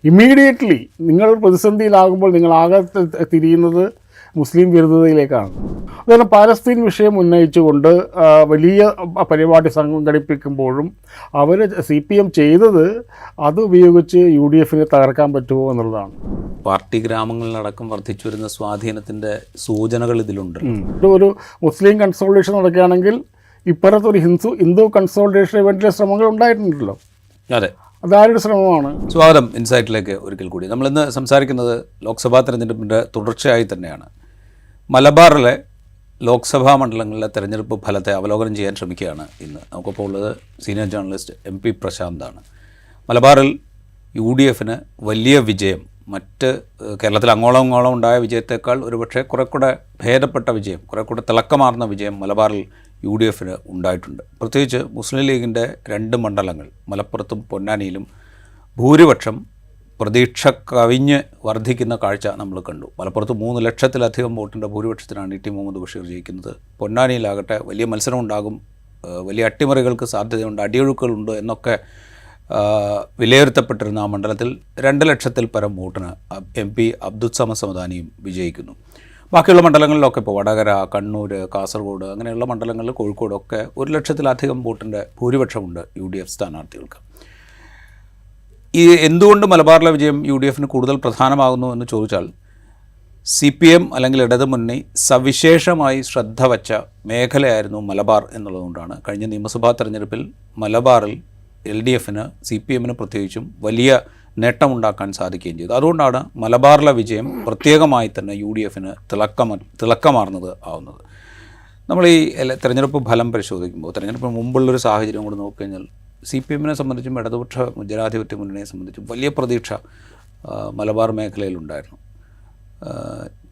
Immediately നിങ്ങൾ പ്രതിസന്ധിയിലാകുമ്പോൾ നിങ്ങളാകെ തിരിയുന്നത് മുസ്ലിം വിരുദ്ധതയിലേക്കാണ്. അതുപോലെ പാലസ്തീൻ വിഷയം ഉന്നയിച്ചുകൊണ്ട് വലിയ പരിപാടി സംഘടിപ്പിക്കുമ്പോഴും അവർ CPM ചെയ്തത് അത് ഉപയോഗിച്ച് UDF തകർക്കാൻ പറ്റുമോ എന്നുള്ളതാണ്. പാർട്ടി ഗ്രാമങ്ങളിലടക്കം വർദ്ധിച്ചു വരുന്ന സ്വാധീനത്തിൻ്റെ സൂചനകൾ ഇതിലുണ്ട്. ഒരു മുസ്ലിം കൺസോളിഡേഷൻ നടക്കുകയാണെങ്കിൽ ഇപ്പുറത്തൊരു ഹിന്ദു കൺസോളിഡേഷന് വേണ്ടിയുള്ള ശ്രമങ്ങൾ ഉണ്ടായിട്ടുണ്ടല്ലോ. അതെ, അതാരുടെ ശ്രമമാണ്. സ്വാഗതം ഇൻസൈറ്റിലേക്ക് ഒരിക്കൽ കൂടി. നമ്മളിന്ന് സംസാരിക്കുന്നത് ലോക്സഭാ തെരഞ്ഞെടുപ്പിൻ്റെ തുടർച്ചയായി തന്നെയാണ്. മലബാറിലെ ലോക്സഭാ മണ്ഡലങ്ങളിലെ തെരഞ്ഞെടുപ്പ് ഫലത്തെ അവലോകനം ചെയ്യാൻ ശ്രമിക്കുകയാണ് ഇന്ന്. നമുക്കിപ്പോൾ ഉള്ളത് സീനിയർ ജേർണലിസ്റ്റ് MP പ്രശാന്താണ്. മലബാറിൽ UDF വലിയ വിജയം, മറ്റ് കേരളത്തിൽ അങ്ങോളം ഉണ്ടായ വിജയത്തേക്കാൾ ഒരുപക്ഷെ കുറേക്കൂടെ ഭേദപ്പെട്ട വിജയം, കുറേക്കൂടെ തിളക്കമാർന്ന വിജയം മലബാറിൽ UDF ഉണ്ടായിട്ടുണ്ട്. പ്രത്യേകിച്ച് മുസ്ലിം ലീഗിൻ്റെ 2 മണ്ഡലങ്ങൾ മലപ്പുറത്തും പൊന്നാനിയിലും ഭൂരിപക്ഷം പ്രതീക്ഷ കവിഞ്ഞ് വർദ്ധിക്കുന്ന കാഴ്ച നമ്മൾ കണ്ടു. മലപ്പുറത്ത് 3 ലക്ഷത്തിലധികം വോട്ടിൻ്റെ ഭൂരിപക്ഷത്തിനാണ് ടി മുഹമ്മദ് ബഷീർ ജയിക്കുന്നത്. പൊന്നാനിയിലാകട്ടെ വലിയ മത്സരം ഉണ്ടാകും, വലിയ അട്ടിമറികൾക്ക് സാധ്യതയുണ്ട്, അടിയൊഴുക്കുകളുണ്ട് എന്നൊക്കെ വിലയിരുത്തപ്പെട്ടിരുന്ന ആ മണ്ഡലത്തിൽ 2 ലക്ഷത്തിൽ പരം വോട്ടിന് MP അബ്ദുൽ സമദ് സമദാനിയും വിജയിക്കുന്നു. ബാക്കിയുള്ള മണ്ഡലങ്ങളിലൊക്കെ ഇപ്പോൾ വടകര, കണ്ണൂർ, കാസർഗോഡ് അങ്ങനെയുള്ള മണ്ഡലങ്ങളിൽ, കോഴിക്കോടൊക്കെ 1 ലക്ഷത്തിലധികം വോട്ടിൻ്റെ ഭൂരിപക്ഷമുണ്ട് UDF സ്ഥാനാർത്ഥികൾക്ക്. എന്തുകൊണ്ട് മലബാറിലെ വിജയം UDF കൂടുതൽ പ്രധാനമാകുന്നു എന്ന് ചോദിച്ചാൽ, CPM അല്ലെങ്കിൽ ഇടതുമുന്നണി സവിശേഷമായി ശ്രദ്ധ വച്ച മേഖലയായിരുന്നു മലബാർ എന്നുള്ളതുകൊണ്ടാണ് കഴിഞ്ഞ നിയമസഭാ തെരഞ്ഞെടുപ്പിൽ മലബാറിൽ LDF CPM പ്രത്യേകിച്ചും വലിയ നേട്ടമുണ്ടാക്കാൻ സാധിക്കുകയും ചെയ്തു. അതുകൊണ്ടാണ് മലബാറിലെ വിജയം പ്രത്യേകമായി തന്നെ UDF തിളക്കമാർന്നത് ആവുന്നത്. നമ്മൾ ഈ തെരഞ്ഞെടുപ്പ് ഫലം പരിശോധിക്കുമ്പോൾ തെരഞ്ഞെടുപ്പിന് മുമ്പുള്ളൊരു സാഹചര്യം കൂടി നോക്കിക്കഴിഞ്ഞാൽ CPM സംബന്ധിച്ചും ഇടതുപക്ഷ ജനാധിപത്യ മുന്നണിയെ സംബന്ധിച്ചും വലിയ പ്രതീക്ഷ മലബാർ മേഖലയിലുണ്ടായിരുന്നു.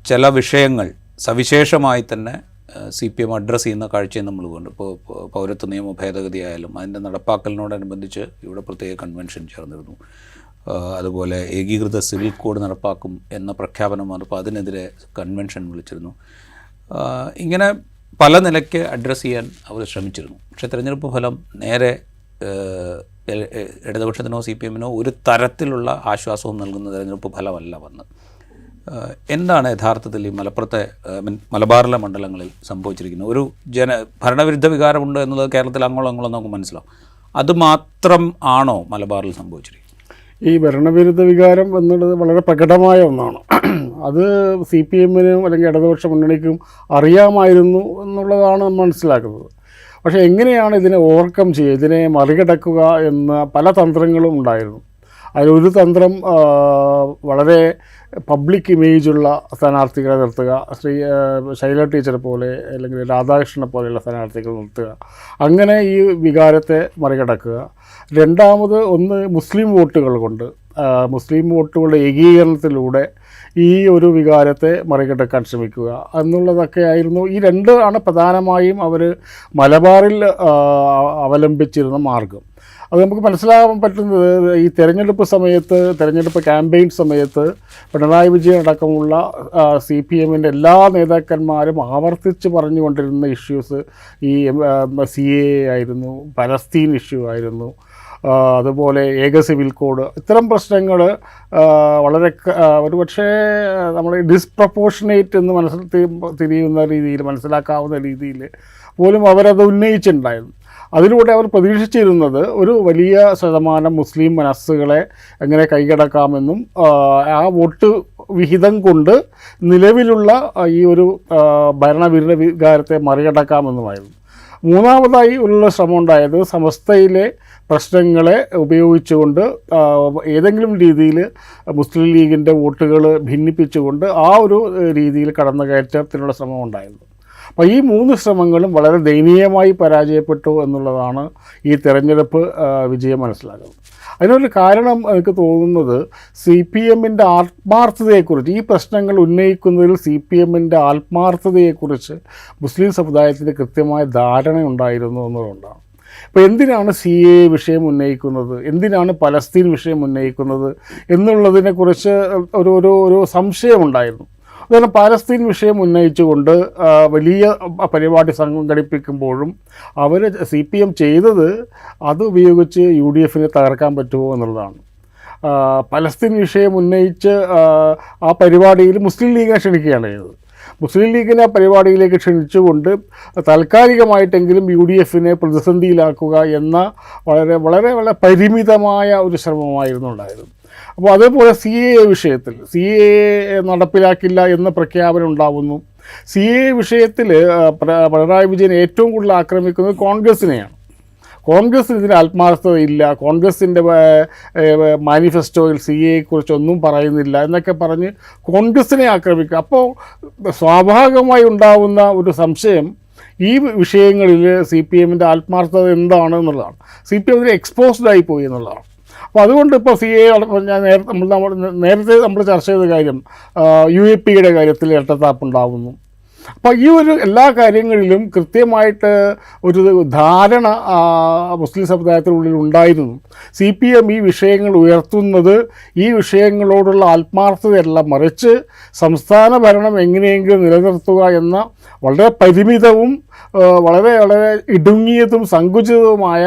ചില വിഷയങ്ങൾ സവിശേഷമായി തന്നെ CPM അഡ്രസ്സ് ചെയ്യുന്ന കാഴ്ചയും നമ്മൾ കണ്ടു. ഇപ്പോൾ പൗരത്വ നിയമ ഭേദഗതി ആയാലും അതിൻ്റെ നടപ്പാക്കലിനോടനുബന്ധിച്ച് ഇവിടെ പ്രത്യേക കൺവെൻഷൻ ചേർന്നിരുന്നു. അതുപോലെ ഏകീകൃത സിവിൽ കോഡ് നടപ്പാക്കും എന്ന പ്രഖ്യാപനം വന്നപ്പോൾ അതിനെതിരെ കൺവെൻഷൻ വിളിച്ചിരുന്നു. ഇങ്ങനെ പല നിലയ്ക്ക് അഡ്രസ്സ് ചെയ്യാൻ അവർ ശ്രമിച്ചിരുന്നു. പക്ഷേ തെരഞ്ഞെടുപ്പ് ഫലം നേരെ ഇടതുപക്ഷത്തിനോ CPM ഒരു തരത്തിലുള്ള ആശ്വാസവും നൽകുന്ന തെരഞ്ഞെടുപ്പ് ഫലമല്ല വന്നത്. എന്താണ് യഥാർത്ഥത്തിൽ ഈ മലബാറിലെ മണ്ഡലങ്ങളിൽ സംഭവിച്ചിരിക്കുന്നത്? ഒരു ഭരണവിരുദ്ധ വികാരമുണ്ട് എന്നുള്ളത് കേരളത്തിൽ അങ്ങോളം നമുക്ക് മനസ്സിലാവും. അതുമാത്രം ആണോ മലബാറിൽ സംഭവിച്ചിരിക്കുന്നത്? ഈ ഭരണവിരുദ്ധ വികാരം എന്നുള്ളത് വളരെ പ്രകടമായ ഒന്നാണ്. അത് CPM അല്ലെങ്കിൽ ഇടതുപക്ഷ മുന്നണിക്കും അറിയാമായിരുന്നു എന്നുള്ളതാണ് മനസ്സിലാക്കുന്നത്. പക്ഷേ എങ്ങനെയാണ് ഇതിനെ ഓവർകം ചെയ്യുക, ഇതിനെ മറികടക്കുക എന്ന പല തന്ത്രങ്ങളും ഉണ്ടായിരുന്നു. അതിലൊരു തന്ത്രം വളരെ പബ്ലിക് ഇമേജുള്ള സ്ഥാനാർത്ഥികളെ നിർത്തുക, ശൈല ടീച്ചർ പോലെ അല്ലെങ്കിൽ രാധാകൃഷ്ണനെ പോലെയുള്ള സ്ഥാനാർത്ഥികൾ നിർത്തുക, അങ്ങനെ ഈ വികാരത്തെ മറികടക്കുക. രണ്ടാമത് മുസ്ലിം വോട്ടുകൾ കൊണ്ട്, മുസ്ലിം വോട്ടുകളുടെ ഏകീകരണത്തിലൂടെ ഈ ഒരു വികാരത്തെ മറികടക്കാൻ ശ്രമിക്കുക എന്നുള്ളതൊക്കെ ആയിരുന്നു. ഈ 2 ആണ് പ്രധാനമായും അവർ മലബാറിൽ അവലംബിച്ചിരുന്ന മാർഗം. അത് നമുക്ക് മനസ്സിലാകാൻ പറ്റുന്നത് ഈ തെരഞ്ഞെടുപ്പ് ക്യാമ്പയിൻ സമയത്ത് പിണറായി വിജയൻ അടക്കമുള്ള CPM എല്ലാ നേതാക്കന്മാരും ആവർത്തിച്ച് പറഞ്ഞുകൊണ്ടിരുന്ന ഇഷ്യൂസ് ഈ CAA ആയിരുന്നു, പലസ്തീൻ ഇഷ്യൂ ആയിരുന്നു, അതുപോലെ ഏക സിവിൽ കോഡ്. ഇത്തരം പ്രശ്നങ്ങൾ വളരെ ഒരുപക്ഷെ നമ്മൾ ഡിസ്പ്രപ്പോർഷനേറ്റ് എന്ന് തിരിയുന്ന രീതിയിൽ, മനസ്സിലാക്കാവുന്ന രീതിയിൽ പോലും അവരത് ഉന്നയിച്ചിട്ടുണ്ടായിരുന്നു. അതിലൂടെ അവർ പ്രതീക്ഷിച്ചിരുന്നത് ഒരു വലിയ ശതമാനം മുസ്ലിം മനസ്സുകളെ എങ്ങനെ കൈകടക്കാമെന്നും ആ വോട്ട് വിഹിതം കൊണ്ട് നിലവിലുള്ള ഈ ഒരു ഭരണവിരുദ്ധ വികാരത്തെ മറികടക്കാമെന്നുമായിരുന്നു. മൂന്നാമതായി ഉള്ള ശ്രമം ഉണ്ടായത് സമസ്തയിലെ പ്രശ്നങ്ങളെ ഉപയോഗിച്ചുകൊണ്ട് ഏതെങ്കിലും രീതിയിൽ മുസ്ലിം ലീഗിൻ്റെ വോട്ടുകൾ ഭിന്നിപ്പിച്ചുകൊണ്ട് ആ ഒരു രീതിയിൽ കടന്നുകയറ്റത്തിനുള്ള ശ്രമം ഉണ്ടായിരുന്നു. അപ്പോൾ ഈ 3 ശ്രമങ്ങളും വളരെ ദയനീയമായി പരാജയപ്പെട്ടു എന്നുള്ളതാണ് ഈ തെരഞ്ഞെടുപ്പ് വിജയം മനസ്സിലാക്കുന്നത്. അതിനൊരു കാരണം എനിക്ക് തോന്നുന്നത് CPM ആത്മാർത്ഥതയെക്കുറിച്ച്, ഈ പ്രശ്നങ്ങൾ ഉന്നയിക്കുന്നതിൽ CPM ആത്മാർത്ഥതയെക്കുറിച്ച് മുസ്ലിം സമുദായത്തിന് കൃത്യമായ ധാരണ ഉണ്ടായിരുന്നു എന്നുള്ളതുകൊണ്ടാണ്. ഇപ്പോൾ എന്തിനാണ് CAA വിഷയം ഉന്നയിക്കുന്നത്, എന്തിനാണ് പലസ്തീൻ വിഷയം ഉന്നയിക്കുന്നത് എന്നുള്ളതിനെക്കുറിച്ച് ഒരു സംശയമുണ്ടായിരുന്നു. അതുപോലെ പാലസ്തീൻ വിഷയം ഉന്നയിച്ചുകൊണ്ട് വലിയ പരിപാടി സംഘടിപ്പിക്കുമ്പോഴും അവർ CPM ചെയ്തത് അത് ഉപയോഗിച്ച് UDF തകർക്കാൻ പറ്റുമോ എന്നുള്ളതാണ്. പലസ്തീൻ വിഷയം ഉന്നയിച്ച് ആ പരിപാടിയിൽ മുസ്ലിം ലീഗിനെ ക്ഷണിക്കുകയാണ് ചെയ്തത്. മുസ്ലിം ലീഗിനെ ആ പരിപാടിയിലേക്ക് ക്ഷണിച്ചുകൊണ്ട് താൽക്കാലികമായിട്ടെങ്കിലും UDFനെ പ്രതിസന്ധിയിലാക്കുക എന്ന വളരെ വളരെ വളരെ പരിമിതമായ ഒരു ശ്രമമായിരുന്നു ഉണ്ടായത്. അപ്പോൾ അതേപോലെ CAA വിഷയത്തിൽ CAA നടപ്പിലാക്കില്ല എന്ന പ്രഖ്യാപനം ഉണ്ടാകുന്നു. CAA വിഷയത്തിൽ പിണറായി വിജയൻ ഏറ്റവും കൂടുതൽ ആക്രമിക്കുന്നത് കോൺഗ്രസിനെയാണ്. കോൺഗ്രസ്സിന് ഇതിന് ആത്മാർത്ഥതയില്ല, കോൺഗ്രസിൻ്റെ മാനിഫെസ്റ്റോയിൽ CAയെക്കുറിച്ചൊന്നും പറയുന്നില്ല എന്നൊക്കെ പറഞ്ഞ് കോൺഗ്രസിനെ ആക്രമിക്കുക. അപ്പോൾ സ്വാഭാവികമായി ഉണ്ടാകുന്ന ഒരു സംശയം ഈ വിഷയങ്ങളിൽ CPMൻ്റെ ആത്മാർത്ഥത എന്താണ് എന്നുള്ളതാണ്. CPM ഇതിൽ എക്സ്പോസ്ഡ് ആയിപ്പോയി എന്നുള്ളതാണ്. അപ്പോൾ അതുകൊണ്ട് ഇപ്പോൾ CAA ഞാൻ നേരത്തെ നമ്മൾ ചർച്ച ചെയ്ത കാര്യം UAPയുടെ കാര്യത്തിൽ ഇരട്ടത്താപ്പുണ്ടാകുന്നു. അപ്പോൾ ഈ ഒരു എല്ലാ കാര്യങ്ങളിലും കൃത്യമായിട്ട് ഒരു ധാരണ മുസ്ലിം സമുദായത്തിനുള്ളിൽ ഉണ്ടായിരുന്നു. CPM ഈ വിഷയങ്ങൾ ഉയർത്തുന്നത് ഈ വിഷയങ്ങളോടുള്ള ആത്മാർത്ഥതയല്ല, മറിച്ച് സംസ്ഥാന ഭരണം എങ്ങനെയെങ്കിലും നിലനിർത്തുക എന്ന വളരെ പരിമിതവും വളരെ വളരെ ഇടുങ്ങിയതും സങ്കുചിതവുമായ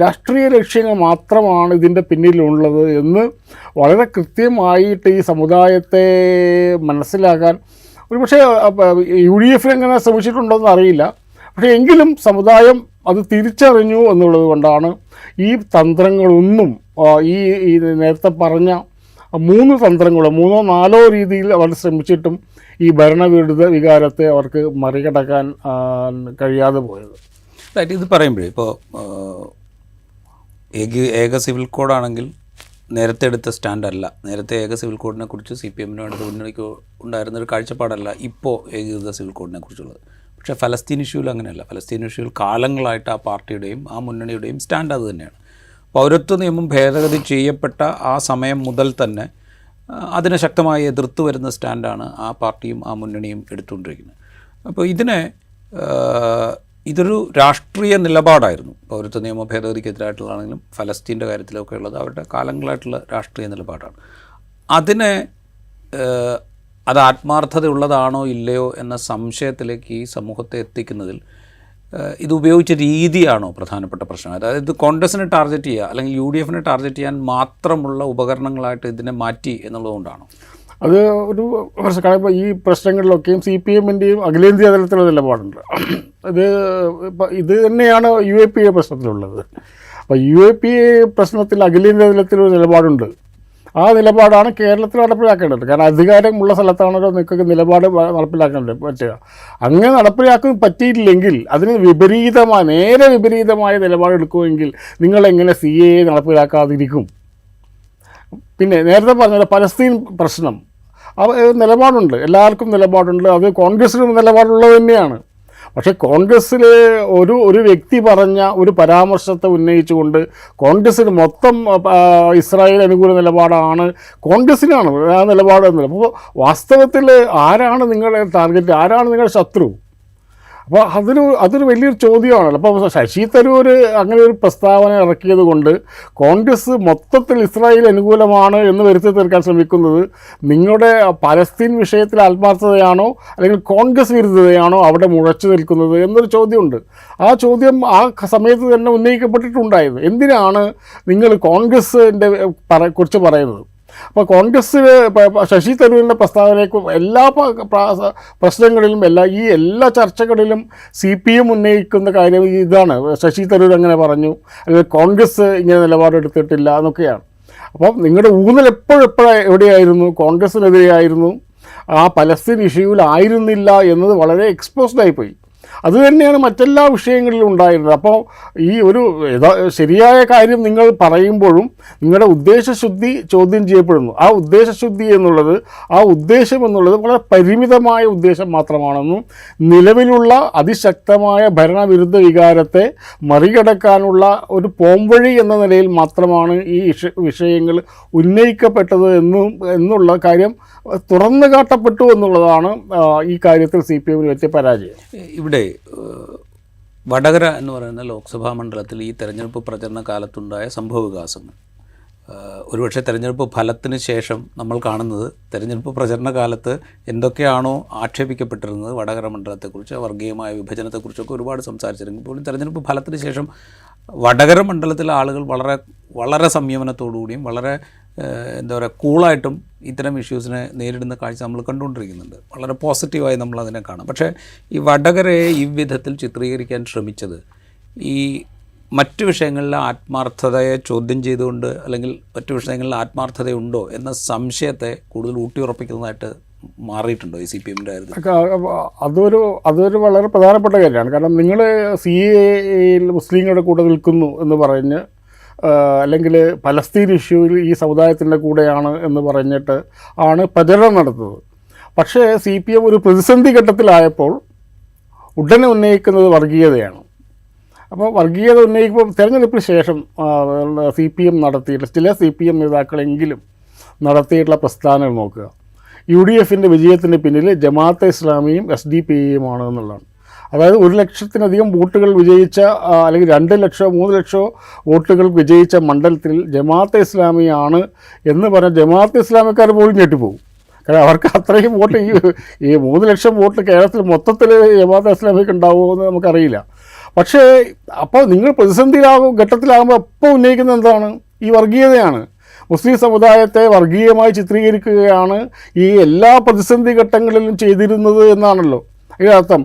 രാഷ്ട്രീയ ലക്ഷ്യങ്ങൾ മാത്രമാണ് ഇതിൻ്റെ പിന്നിലുള്ളത് എന്ന് വളരെ കൃത്യമായിട്ട് ഈ സമുദായത്തെ മനസ്സിലാക്കാൻ ഒരുപക്ഷെ UDF എങ്ങനെ ശ്രമിച്ചിട്ടുണ്ടോയെന്ന് അറിയില്ല. പക്ഷേ എങ്കിലും സമുദായം അത് തിരിച്ചറിഞ്ഞു എന്നുള്ളത് കൊണ്ടാണ് ഈ തന്ത്രങ്ങളൊന്നും ഈ നേരത്തെ പറഞ്ഞ 3 തന്ത്രങ്ങളോ 3 or 4 രീതിയിൽ അവർ ശ്രമിച്ചിട്ടും ഈ ഭരണവിരുദ്ധ വികാരത്തെ അവർക്ക് മറികടക്കാൻ കഴിയാതെ പോയത്. ഇത് പറയുമ്പോഴേ ഇപ്പോൾ ഏക സിവിൽ കോഡാണെങ്കിൽ നേരത്തെ എടുത്ത സ്റ്റാൻഡല്ല. നേരത്തെ ഏക സിവിൽ കോഡിനെ കുറിച്ച് CPMനോ ഇടത് മുന്നണിക്കോ ഉണ്ടായിരുന്നൊരു കാഴ്ചപ്പാടല്ല ഇപ്പോൾ ഏകീകൃത സിവിൽ കോഡിനെ കുറിച്ചുള്ളത്. പക്ഷേ ഫലസ്തീൻ ഇഷ്യൂവിൽ അങ്ങനെയല്ല. ഫലസ്തീൻ ഇഷ്യൂവിൽ കാലങ്ങളായിട്ട് ആ പാർട്ടിയുടെയും ആ മുന്നണിയുടെയും സ്റ്റാൻഡ് അത് തന്നെയാണ്. പൗരത്വ നിയമം ഭേദഗതി ചെയ്യപ്പെട്ട ആ സമയം മുതൽ തന്നെ അതിനെ ശക്തമായി എതിർത്ത് വരുന്ന സ്റ്റാൻഡാണ് ആ പാർട്ടിയും ആ മുന്നണിയും എടുത്തുകൊണ്ടിരിക്കുന്നത്. അപ്പോൾ ഇതൊരു രാഷ്ട്രീയ നിലപാടായിരുന്നു. പൗരത്വ നിയമ ഭേദഗതിക്കെതിരായിട്ടുള്ളതാണെങ്കിലും ഫലസ്തീൻ്റെ കാര്യത്തിലൊക്കെ ഉള്ളത് അവരുടെ കാലങ്ങളായിട്ടുള്ള രാഷ്ട്രീയ നിലപാടാണ്. അതിനെ അത് ആത്മാർത്ഥതയുള്ളതാണോ ഇല്ലയോ എന്ന സംശയത്തിലേക്ക് ഈ സമൂഹത്തെ എത്തിക്കുന്നതിൽ ഇത് ഉപയോഗിച്ച രീതിയാണോ പ്രധാനപ്പെട്ട പ്രശ്നം? അതായത് കോൺഗ്രസിനെ ടാർഗറ്റ് ചെയ്യുക അല്ലെങ്കിൽ UDFനെ ടാർഗറ്റ് ചെയ്യാൻ മാത്രമുള്ള ഉപകരണങ്ങളായിട്ട് ഇതിനെ മാറ്റി എന്നുള്ളതുകൊണ്ടാണോ? അത് ഒരു പ്രശ്നം. ഈ പ്രശ്നങ്ങളിലൊക്കെയും CPMൻ്റെയും അഖിലേന്ത്യാ തലത്തിലുള്ള നിലപാടുണ്ട്. ഇത് തന്നെയാണ് UAPA പ്രശ്നത്തിലുള്ളത്. അപ്പോൾ UAPA പ്രശ്നത്തിൽ അഖിലേന്ത്യാ തലത്തിലൊരു നിലപാടുണ്ട്. ആ നിലപാടാണ് കേരളത്തിൽ നടപ്പിലാക്കേണ്ടത്. കാരണം അധികാരമുള്ള സ്ഥലത്താണല്ലോ നിങ്ങൾക്ക് നിലപാട് നടപ്പിലാക്കേണ്ടത് പറ്റുക. അങ്ങനെ നടപ്പിലാക്കാൻ പറ്റിയിട്ടില്ലെങ്കിൽ അതിന് നേരെ വിപരീതമായ നിലപാടെടുക്കുമെങ്കിൽ നിങ്ങളെങ്ങനെ CAA നടപ്പിലാക്കാതിരിക്കും? പിന്നെ നേരത്തെ പറഞ്ഞ പലസ്തീൻ പ്രശ്നം നിലപാടുണ്ട്, എല്ലാവർക്കും നിലപാടുണ്ട്. അത് കോൺഗ്രസിനും നിലപാടുള്ളത് തന്നെയാണ്. പക്ഷേ കോൺഗ്രസ്സിൽ ഒരു വ്യക്തി പറഞ്ഞ ഒരു പരാമർശത്തെ ഉന്നയിച്ചുകൊണ്ട് കോൺഗ്രസ്സിന് മൊത്തം ഇസ്രായേൽ അനുകൂല നിലപാടാണ്, കോൺഗ്രസ്സിനാണ് ആ നിലപാട് എന്നത്. അപ്പോൾ വാസ്തവത്തിൽ ആരാണ് നിങ്ങളുടെ ടാർഗറ്റ്, ആരാണ് നിങ്ങളുടെ ശത്രു? അപ്പോൾ അതൊരു വലിയൊരു ചോദ്യമാണല്ലോ. അപ്പോൾ ശശി തരൂർ അങ്ങനെ ഒരു പ്രസ്താവന ഇറക്കിയത് കൊണ്ട് കോൺഗ്രസ് മൊത്തത്തിൽ ഇസ്രായേൽ അനുകൂലമാണ് എന്ന് വരുത്തി തീർക്കാൻ ശ്രമിക്കുന്നത് നിങ്ങളുടെ പലസ്തീൻ വിഷയത്തിൽ ആത്മാർത്ഥതയാണോ അല്ലെങ്കിൽ കോൺഗ്രസ് വിരുദ്ധതയാണോ അവിടെ മുഴച്ചു നിൽക്കുന്നത് എന്നൊരു ചോദ്യമുണ്ട്. ആ ചോദ്യം ആ സമയത്ത് തന്നെ ഉന്നയിക്കപ്പെട്ടിട്ടുണ്ടായിരുന്നു. എന്തിനാണ് നിങ്ങൾ കോൺഗ്രസിൻ്റെ കുറിച്ച് പറയുന്നത്? അപ്പോൾ കോൺഗ്രസ് ശശി തരൂരിൻ്റെ പ്രസ്താവനയ്ക്ക് എല്ലാ പ്രശ്നങ്ങളിലും എല്ലാ ചർച്ചകളിലും CPM ഉന്നയിക്കുന്ന കാര്യം ഇതാണ്. ശശി തരൂർ അങ്ങനെ പറഞ്ഞു, അല്ലെങ്കിൽ കോൺഗ്രസ് ഇങ്ങനെ നിലപാടെടുത്തിട്ടില്ല എന്നൊക്കെയാണ്. അപ്പം നിങ്ങളുടെ ഊന്നൽ എവിടെയായിരുന്നു? കോൺഗ്രസിനെതിരെയായിരുന്നു, ആ പലസ്തീൻ ഇഷ്യൂവിലായിരുന്നില്ല എന്നത് വളരെ എക്സ്പോസ്ഡ് ആയിപ്പോയി. അതുതന്നെയാണ് മറ്റെല്ലാ വിഷയങ്ങളിലും ഉണ്ടായിരുന്നത്. അപ്പോൾ ഈ ഒരു ശരിയായ കാര്യം നിങ്ങൾ പറയുമ്പോഴും നിങ്ങളുടെ ഉദ്ദേശശുദ്ധി ചോദ്യം ചെയ്യപ്പെടുന്നു. ആ ഉദ്ദേശശുദ്ധി എന്നുള്ളത്, ആ ഉദ്ദേശം എന്നുള്ളത് വളരെ പരിമിതമായ ഉദ്ദേശം മാത്രമാണെന്നും നിലവിലുള്ള അതിശക്തമായ ഭരണവിരുദ്ധ വികാരത്തെ മറികടക്കാനുള്ള ഒരു പോംവഴി എന്ന നിലയിൽ മാത്രമാണ് ഈ വിഷയങ്ങൾ ഉന്നയിക്കപ്പെട്ടത് എന്നുള്ള കാര്യം തുറന്നു കാട്ടപ്പെട്ടു എന്നുള്ളതാണ് ഈ കാര്യത്തിൽ CPMന് പറ്റിയ പരാജയം. ഇവിടെ വടകര എന്ന് പറയുന്ന ലോക്സഭാ മണ്ഡലത്തിൽ ഈ തെരഞ്ഞെടുപ്പ് പ്രചരണ കാലത്തുണ്ടായ സംഭവവികാസങ്ങൾ ഒരുപക്ഷെ തെരഞ്ഞെടുപ്പ് ഫലത്തിന് ശേഷം നമ്മൾ കാണുന്നത് തെരഞ്ഞെടുപ്പ് പ്രചരണ കാലത്ത് എന്തൊക്കെയാണോ ആക്ഷേപിക്കപ്പെട്ടിരുന്നത് വടകര മണ്ഡലത്തെക്കുറിച്ച്, വർഗീയമായ വിഭജനത്തെക്കുറിച്ചൊക്കെ ഒരുപാട് സംസാരിച്ചിരുന്നെങ്കിൽ പോലും തെരഞ്ഞെടുപ്പ് ഫലത്തിന് ശേഷം വടകര മണ്ഡലത്തിലെ ആളുകൾ വളരെ വളരെ സംയമനത്തോടുകൂടിയും വളരെ എന്താ പറയുക കൂളായിട്ടും ഇത്തരം ഇഷ്യൂസിനെ നേരിടുന്ന കാഴ്ച നമ്മൾ കണ്ടുകൊണ്ടിരിക്കുന്നുണ്ട്. വളരെ പോസിറ്റീവായി നമ്മളതിനെ കാണാം. പക്ഷേ ഈ വടകരയെ ഈ വിധത്തിൽ ചിത്രീകരിക്കാൻ ശ്രമിച്ചത് ഈ മറ്റു വിഷയങ്ങളിലെ ആത്മാർത്ഥതയെ ചോദ്യം ചെയ്തുകൊണ്ട്, അല്ലെങ്കിൽ മറ്റു വിഷയങ്ങളിൽ ആത്മാർത്ഥതയുണ്ടോ എന്ന സംശയത്തെ കൂടുതൽ ഊട്ടിയുറപ്പിക്കുന്നതായിട്ട് മാറിയിട്ടുണ്ടോ ഈ CPM-ൻ്റെ കാര്യത്തിൽ? അതൊരു വളരെ പ്രധാനപ്പെട്ട കാര്യമാണ്. കാരണം നിങ്ങൾ CAA-യിൽ മുസ്ലിങ്ങളുടെ കൂടെ നിൽക്കുന്നു എന്ന് പറഞ്ഞ്, അല്ലെങ്കിൽ പലസ്തീൻ ഇഷ്യൂവിൽ ഈ സമുദായത്തിൻ്റെ കൂടെയാണ് എന്ന് പറഞ്ഞിട്ട് ആണ് പ്രചരണം നടത്തുന്നത്. പക്ഷേ CPM ഒരു പ്രതിസന്ധി ഘട്ടത്തിലായപ്പോൾ ഉടനെ ഉന്നയിക്കുന്നത് വർഗീയതയാണ്. അപ്പോൾ വർഗീയത ഉന്നയിക്കുമ്പോൾ തെരഞ്ഞെടുപ്പിന് ശേഷം CPM നടത്തിയിട്ട് ചില CPM നേതാക്കളെങ്കിലും നടത്തിയിട്ടുള്ള പ്രസ്ഥാനം നോക്കുക. UDF-ൻ്റെ വിജയത്തിന് പിന്നിൽ ജമാഅത്തെ ഇസ്ലാമിയും SDPI-യുമാണ് എന്നുള്ളതാണ്. അതായത് 1 ലക്ഷത്തിലധികം വോട്ടുകൾ വിജയിച്ച, അല്ലെങ്കിൽ 2 ലക്ഷമോ 3 ലക്ഷമോ വോട്ടുകൾ വിജയിച്ച മണ്ഡലത്തിൽ ജമാഅത്തെ ഇസ്ലാമിയാണ് എന്ന് പറഞ്ഞാൽ ജമാഅത്തെ ഇസ്ലാമിക്കാർ പോലും ഞെട്ടിപ്പോകും. കാരണം അവർക്ക് അത്രയും വോട്ട്, ഈ 3 ലക്ഷം വോട്ട് കേരളത്തിൽ മൊത്തത്തിൽ ജമാഅത്തെ ഇസ്ലാമിക്ക് ഉണ്ടാവുമോ എന്ന് നമുക്കറിയില്ല. പക്ഷേ അപ്പോൾ നിങ്ങൾ ഘട്ടത്തിലാകുമ്പോൾ അപ്പോൾ ഉന്നയിക്കുന്നത് എന്താണ്? ഈ വർഗീയതയാണ്. മുസ്ലിം സമുദായത്തെ വർഗീയമായി ചിത്രീകരിക്കുകയാണ് ഈ എല്ലാ പ്രതിസന്ധി ഘട്ടങ്ങളിലും ചെയ്തിരുന്നത് എന്നാണല്ലോ ഇതിനർത്ഥം.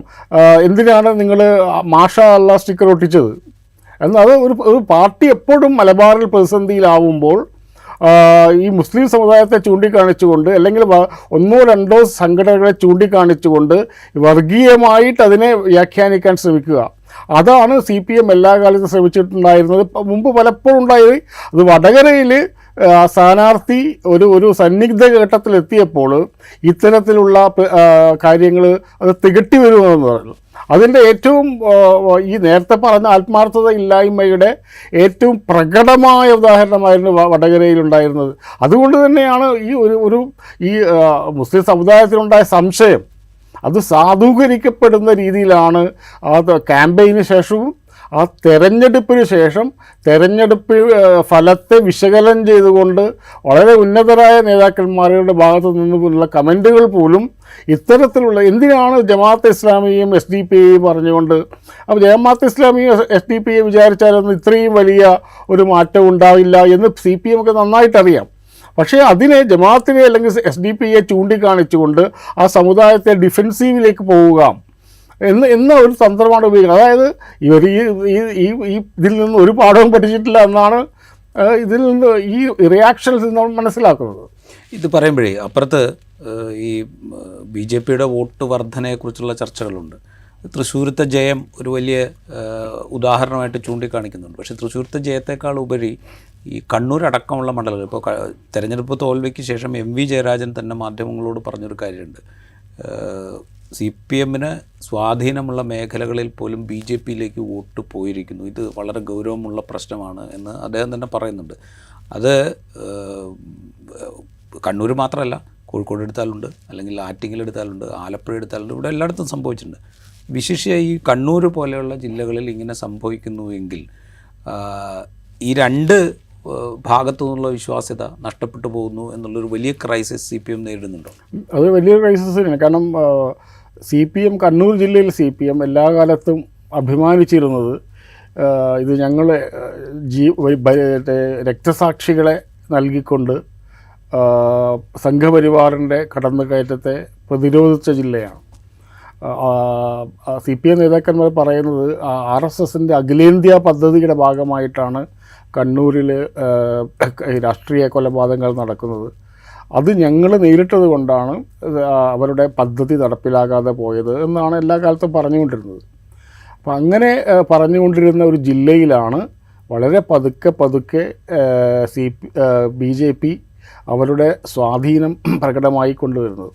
എന്തിനാണ് നിങ്ങൾ മാഷാ അല്ലാ സ്റ്റിക്കർ ഒട്ടിച്ചത്? എന്നാൽ ഒരു പാർട്ടി എപ്പോഴും മലബാറിൽ പ്രതിസന്ധിയിലാവുമ്പോൾ ഈ മുസ്ലിം സമുദായത്തെ ചൂണ്ടിക്കാണിച്ചുകൊണ്ട്, അല്ലെങ്കിൽ 1-2 സംഘടനകളെ ചൂണ്ടിക്കാണിച്ചുകൊണ്ട് വർഗീയമായിട്ട് അതിനെ വ്യാഖ്യാനിക്കാൻ ശ്രമിക്കുക. അതാണ് CPM എല്ലാ കാലത്തും ശ്രമിച്ചിട്ടുണ്ടായിരുന്നത്. മുമ്പ് പലപ്പോഴും ഉണ്ടായത്. അത് വടകരയിൽ സ്ഥാനാർത്ഥി ഒരു സന്നിഗ്ധ ഘട്ടത്തിലെത്തിയപ്പോൾ ഇത്തരത്തിലുള്ള കാര്യങ്ങൾ അത് തികട്ടി വരുമെന്ന് പറഞ്ഞു. അതിൻ്റെ ഏറ്റവും ഈ നേരത്തെ പറഞ്ഞ ആത്മാർത്ഥത ഇല്ലായ്മയുടെ ഏറ്റവും പ്രകടമായ ഉദാഹരണമായിരുന്നു വടകരയിലുണ്ടായിരുന്നത്. അതുകൊണ്ട് തന്നെയാണ് ഈ മുസ്ലിം സമുദായത്തിലുണ്ടായ സംശയം അത് സാധൂകരിക്കപ്പെടുന്ന രീതിയിലാണ് അത് ക്യാമ്പയിന് ശേഷവും ആ തെരഞ്ഞെടുപ്പിന് ശേഷം തെരഞ്ഞെടുപ്പ് ഫലത്തെ വിശകലനം ചെയ്തുകൊണ്ട് വളരെ ഉന്നതരായ നേതാക്കന്മാരുടെ ഭാഗത്തു നിന്നുള്ള കമൻറ്റുകൾ പോലും ഇത്തരത്തിലുള്ള എന്തിനാണ് ജമാഅത്തെ ഇസ്ലാമിയും SDPI പറഞ്ഞുകൊണ്ട്, അപ്പോൾ ജമാഅത്തെ ഇസ്ലാമിയും SDPI വിചാരിച്ചാലൊന്നും ഇത്രയും വലിയ ഒരു മാറ്റം ഉണ്ടാവില്ല എന്ന് CPM ഒക്കെ നന്നായിട്ടറിയാം. പക്ഷേ അതിനെ ജമാഅത്തിനെ അല്ലെങ്കിൽ SDPI ചൂണ്ടിക്കാണിച്ചുകൊണ്ട് ആ സമുദായത്തെ ഡിഫെൻസീവിലേക്ക് പോവുക എന്ന ഒരു തന്ത്രമാണ് ഉപയോഗിക്കുന്നത്. അതായത് ഇവർ ഈ ഇതിൽ നിന്ന് ഒരു പാഠവും പഠിച്ചിട്ടില്ല എന്നാണ് ഇതിൽ നിന്ന് ഈ റിയാക്ഷൻസ് നമ്മൾ മനസ്സിലാക്കുന്നത്. ഇത് പറയുമ്പോഴേ അപ്പുറത്ത് ഈ BJP-യുടെ വോട്ട് വർധനയെക്കുറിച്ചുള്ള ചർച്ചകളുണ്ട്. തൃശ്ശൂരത്തെ ജയം ഒരു വലിയ ഉദാഹരണമായിട്ട് ചൂണ്ടിക്കാണിക്കുന്നുണ്ട്. പക്ഷേ തൃശ്ശൂരത്തെ ജയത്തേക്കാൾ ഉപരി ഈ കണ്ണൂർ അടക്കമുള്ള മണ്ഡലങ്ങൾ, ഇപ്പോൾ തെരഞ്ഞെടുപ്പ് തോൽവിക്ക് ശേഷം MV ജയരാജൻ തന്നെ മാധ്യമങ്ങളോട് പറഞ്ഞൊരു കാര്യമുണ്ട്. CPM-ന് സ്വാധീനമുള്ള മേഖലകളിൽ പോലും BJP-യിലേക്ക് വോട്ട് പോയിരിക്കുന്നു. ഇത് വളരെ ഗൗരവമുള്ള പ്രശ്നമാണ് എന്ന് അദ്ദേഹം തന്നെ പറയുന്നുണ്ട്. അത് കണ്ണൂർ മാത്രമല്ല, കോഴിക്കോട് എടുത്താലുണ്ട്, അല്ലെങ്കിൽ ആറ്റിങ്ങൽ എടുത്താലുണ്ട്, ആലപ്പുഴ എടുത്താലുണ്ട്, ഇവിടെ എല്ലായിടത്തും സംഭവിച്ചിട്ടുണ്ട്. വിശേഷിച്ച് ഈ കണ്ണൂർ പോലെയുള്ള ജില്ലകളിൽ ഇങ്ങനെ സംഭവിക്കുന്നുവെങ്കിൽ ഈ 2 ഭാഗത്തു നിന്നുള്ള വിശ്വാസ്യത നഷ്ടപ്പെട്ടു പോകുന്നു എന്നുള്ളൊരു വലിയ ക്രൈസിസ് CPM നേരിടുന്നുണ്ടോ? അത് വലിയൊരു ക്രൈസിസ് തന്നെയാണ്. കാരണം CPM, കണ്ണൂർ ജില്ലയിൽ CPM എല്ലാ കാലത്തും അഭിമാനിച്ചിരുന്നത് ഇത് ഞങ്ങൾ രക്തസാക്ഷികളെ നൽകിക്കൊണ്ട് സംഘപരിവാറിൻ്റെ കടന്നുകയറ്റത്തെ പ്രതിരോധിച്ച ജില്ലയാണ്. CPM നേതാക്കന്മാർ പറയുന്നത് RSSൻ്റെ അഖിലേന്ത്യാ പദ്ധതിയുടെ ഭാഗമായിട്ടാണ് കണ്ണൂരിൽ രാഷ്ട്രീയ കൊലപാതകങ്ങൾ നടക്കുന്നത്. അത് ഞങ്ങൾ നേരിട്ടത് കൊണ്ടാണ് അവരുടെ പദ്ധതി നടപ്പിലാകാതെ പോയത് എന്നാണ് എല്ലാ കാലത്തും പറഞ്ഞുകൊണ്ടിരുന്നത്. അപ്പോൾ അങ്ങനെ പറഞ്ഞുകൊണ്ടിരുന്ന ഒരു ജില്ലയിലാണ് വളരെ പതുക്കെ BJP അവരുടെ സ്വാധീനം പ്രകടമായി കൊണ്ടുവരുന്നത്.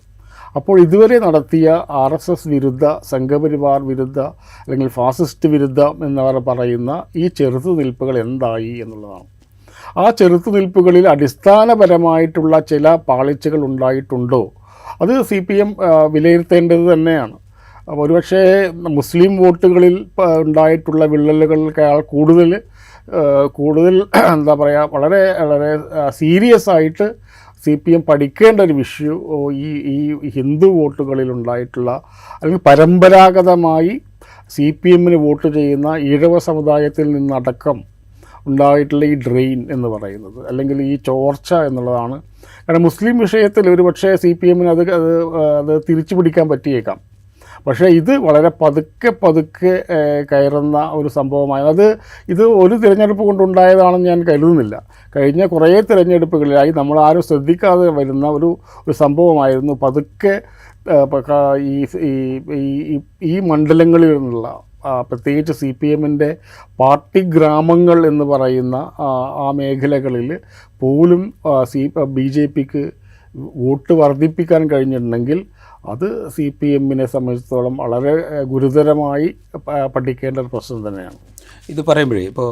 അപ്പോൾ ഇതുവരെ നടത്തിയ RSS വിരുദ്ധ, സംഘപരിവാർ വിരുദ്ധ, അല്ലെങ്കിൽ ഫാസിസ്റ്റ് വിരുദ്ധം എന്നവർ പറയുന്ന ഈ ചെറുത്തുനിൽപ്പുകൾ എന്തായി എന്നുള്ളതാണ്. ആ ചെറുത്തുനിൽപ്പുകളിൽ അടിസ്ഥാനപരമായിട്ടുള്ള ചില പാളിച്ചകൾ ഉണ്ടായിട്ടുണ്ടോ അത് CPM വിലയിരുത്തേണ്ടത് തന്നെയാണ്. ഒരുപക്ഷേ മുസ്ലിം വോട്ടുകളിൽ ഉണ്ടായിട്ടുള്ള വിള്ളലുകൾക്കാൾ കൂടുതൽ എന്താ പറയുക, വളരെ സീരിയസ് ആയിട്ട് CPM പഠിക്കേണ്ട ഒരു വിഷയം ഈ ഹിന്ദു വോട്ടുകളിലുണ്ടായിട്ടുള്ള, അല്ലെങ്കിൽ പരമ്പരാഗതമായി CPM-ന് വോട്ട് ചെയ്യുന്ന ഈഴവ സമുദായത്തിൽ നിന്നടക്കം ഉണ്ടായിട്ടുള്ള ഈ ഡ്രെയിൻ എന്ന് പറയുന്നത്, അല്ലെങ്കിൽ ഈ ചോർച്ച എന്നുള്ളതാണ്. കാരണം മുസ്ലിം വിഷയത്തിൽ ഒരു പക്ഷേ CPM-ന് അത് തിരിച്ചു പിടിക്കാൻ പറ്റിയേക്കാം. പക്ഷേ ഇത് വളരെ പതുക്കെ കയറുന്ന ഒരു സംഭവമായി. ഇത് ഒരു തിരഞ്ഞെടുപ്പ് കൊണ്ടുണ്ടായതാണെന്ന് ഞാൻ കരുതുന്നില്ല. കഴിഞ്ഞ കുറേ തിരഞ്ഞെടുപ്പുകളിലായി നമ്മളാരും ശ്രദ്ധിക്കാതെ വരുന്ന ഒരു സംഭവമായിരുന്നു പതുക്കെ ഈ മണ്ഡലങ്ങളിൽ നിന്നുള്ള, പ്രത്യേകിച്ച് CPM-ൻ്റെ പാർട്ടി ഗ്രാമങ്ങൾ എന്ന് പറയുന്ന ആ മേഖലകളിൽ പോലും BJP-ക്ക് വോട്ട് വർദ്ധിപ്പിക്കാൻ കഴിഞ്ഞിട്ടുണ്ടെങ്കിൽ അത് CPM-നെ സംബന്ധിച്ചിടത്തോളം വളരെ ഗുരുതരമായി പഠിക്കേണ്ട ഒരു പ്രശ്നം തന്നെയാണ്. ഇത് പറയുമ്പോഴേ ഇപ്പോൾ